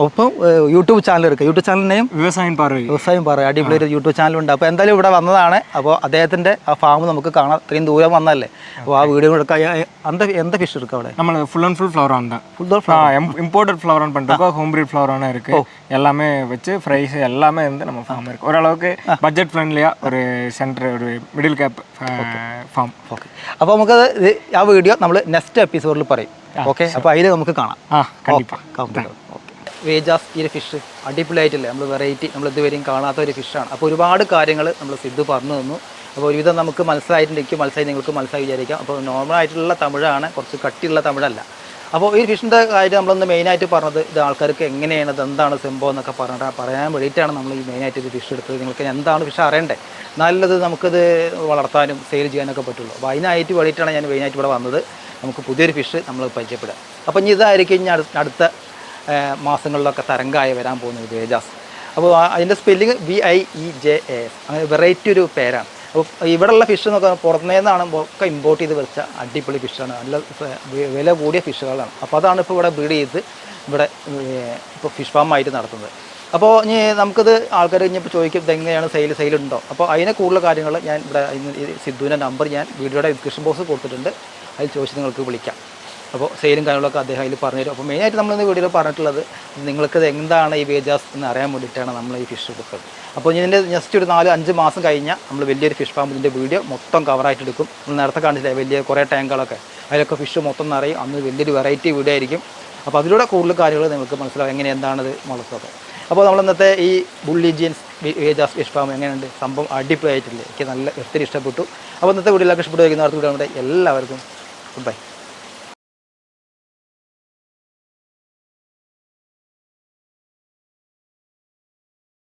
ഒപ്പം യൂട്യൂബ് ചാനൽ എടുക്കുക. യൂട്യൂബ് ചാനലിനെയും വ്യവസായം പറയും അടിപൊളി ഒരു യൂട്യൂബ് ചാനലുണ്ട്. അപ്പോൾ എന്തായാലും ഇവിടെ വന്നതാണ്. അപ്പോൾ അദ്ദേഹത്തിൻ്റെ ആ ഫാം നമുക്ക് കാണാം. ഇത്രയും ദൂരം വന്നല്ലേ. അപ്പോൾ ആ വീഡിയോ എടുക്കാൻ എന്താ ഫിഷ് എടുക്കുക അവിടെ? நம்ம full and full flower on தான். இம்போர்ட்டட் ஃப்ளவர் ஆன் பண்ணிருக்கோம். ஹோம் ப்ரீட் ஃப்ளவர் ஆன் இருக்கு. எல்லாமே வச்சு ஃப்ரைஸ் எல்லாமே வந்து நம்ம ஃபார்ம் இருக்கு. ஓரளவுக்கு பட்ஜெட் ஃப்ரெண்ட்லியா ஒரு சென்டர் ஒரு മിഡിൽ ക്യാപ്പ് ഫാം. ഓക്കെ, അപ്പോൾ നമുക്ക് ആ വീഡിയോ നമ്മൾ നെക്സ്റ്റ് എപ്പിസോഡിൽ പറയും. ഓക്കെ, അപ്പോൾ അതിൽ നമുക്ക് കാണാം. ഓക്കെ, വേജാസ് ഈ ഒരു ഫിഷ് അടിപൊളിയായിട്ടില്ലേ? നമ്മൾ വെറൈറ്റി, നമ്മൾ ഇതുവരെയും കാണാത്ത ഒരു ഫിഷാണ്. അപ്പോൾ ഒരുപാട് കാര്യങ്ങൾ നമ്മൾ സിദ്ധു പറഞ്ഞു തന്നു. അപ്പോൾ ഒരുവിധം നമുക്ക് മനസ്സിലായിട്ടുണ്ടെങ്കിൽ മനസ്സിലായി, നിങ്ങൾക്ക് മനസ്സിലായി വിചാരിക്കാം. അപ്പോൾ നോർമലായിട്ടുള്ള തമിഴാണ്, കുറച്ച് കട്ടിയുള്ള തമിഴല്ല. അപ്പോൾ ഈ ഫിഷിൻ്റെ കാര്യം നമ്മളൊന്ന് മെയിനായിട്ട് പറഞ്ഞത് ഇത് ആൾക്കാർക്ക് എങ്ങനെയാണ്, ഇത് എന്താണ് സംഭവം എന്നൊക്കെ പറയാൻ വേണ്ടിയിട്ടാണ് നമ്മൾ ഈ മെയിനായിട്ട് ഒരു ഫിഷ് എടുത്തത്. നിങ്ങൾക്ക് എന്താണ് ഫിഷ് അറിയണ്ടേ, നല്ലത് നമുക്കിത് വളർത്താനും സെയിൽ ചെയ്യാനൊക്കെ പറ്റുള്ളൂ. അപ്പോൾ അതിനായിട്ട് വേണ്ടിയിട്ടാണ് ഞാൻ മെയിനായിട്ട് ഇവിടെ വന്നത്. നമുക്ക് പുതിയൊരു ഫിഷ് നമ്മൾ പരിചയപ്പെടുക. അപ്പോൾ ഇനി ഇതായിരിക്കും ഇനി അടുത്ത മാസങ്ങളിലൊക്കെ തരംഗമായി വരാൻ പോകുന്നത് വേജാസ്. അപ്പോൾ അതിൻ്റെ സ്പെല്ലിങ് VIEJAS, അങ്ങനെ വെറൈറ്റി ഒരു പേരാണ്. അപ്പോൾ ഇവിടെയുള്ള ഫിഷ് എന്നൊക്കെ പുറത്തുനിന്നാണ് ഒക്കെ ഇമ്പോർട്ട് ചെയ്ത് വെച്ച അടിപൊളി ഫിഷാണ്, നല്ല വില കൂടിയ ഫിഷുകളാണ്. അപ്പോൾ അതാണ് ഇപ്പോൾ ഇവിടെ ബ്രീഡ് ചെയ്ത് ഇവിടെ ഇപ്പോൾ ഫിഷ് ഫാമായിട്ട് നടത്തുന്നത്. അപ്പോൾ ഇനി നമുക്കിത് ആൾക്കാർ ഇനിയിപ്പോൾ ചോദിക്കും ഇതെങ്ങനെയാണ് സെയിലുണ്ടോ? അപ്പോൾ അതിനെ കൂടുതൽ കാര്യങ്ങൾ ഞാൻ ഇവിടെ സിദ്ധുവിൻ്റെ നമ്പർ ഞാൻ വീഡിയോയുടെ ഡിസ്ക്രിപ്ഷൻ ബോക്സ് കൊടുത്തിട്ടുണ്ട്, അതിൽ ചോദിച്ച് നിങ്ങൾക്ക് വിളിക്കാം. അപ്പോൾ സെയിലും കാര്യങ്ങളൊക്കെ അദ്ദേഹം അതിൽ പറഞ്ഞുതരും. അപ്പോൾ മെയിനായിട്ട് നമ്മളിന്ന് വീഡിയോയിൽ പറഞ്ഞിട്ടുള്ളത് നിങ്ങൾക്കിത് എന്താണ് ഈ വേജാസ് എന്ന് അറിയാൻ വേണ്ടിയിട്ടാണ് നമ്മൾ ഈ ഫിഷ് എടുക്കുന്നത്. അപ്പോൾ ഇതിൻ്റെ ജസ്റ്റ് ഒരു 4-5 മാസം കഴിഞ്ഞാൽ നമ്മൾ വലിയൊരു ഫിഷ് ഫാം ഇതിൻ്റെ വീഡിയോ മൊത്തം കവറായിട്ട് എടുക്കും. നമ്മൾ നേരത്തെ കാണിച്ചില്ലേ വലിയ കുറേ ടാങ്കുകളൊക്കെ, അതിലൊക്കെ ഫിഷ് മൊത്തം നിറയും. അന്ന് വലിയൊരു വെറൈറ്റി വീഡിയോ ആയിരിക്കും. അപ്പോൾ അതിലൂടെ കൂടുതൽ കാര്യങ്ങൾ നിങ്ങൾക്ക് മനസ്സിലാവും എങ്ങനെ എന്താണത് വളർത്തുന്നത്. അപ്പോൾ നമ്മൾ ഇന്നത്തെ ഈ ബുള്ളി ജീൻസ് വേജാസ് ഫിഷ് ഫാം എങ്ങനെയുണ്ട്, സംഭവം അടിപൊളിയായിട്ടില്ലേ? എനിക്ക് നല്ല ഒത്തിരി ഇഷ്ടപ്പെട്ടു. അപ്പോൾ ഇന്നത്തെ വീഡിയോയിലൊക്കെ ഇഷ്ടപ്പെട്ടു വയ്ക്കുന്ന അടുത്ത വീഡിയോ എല്ലാവർക്കും ഗുഡ് ബൈ.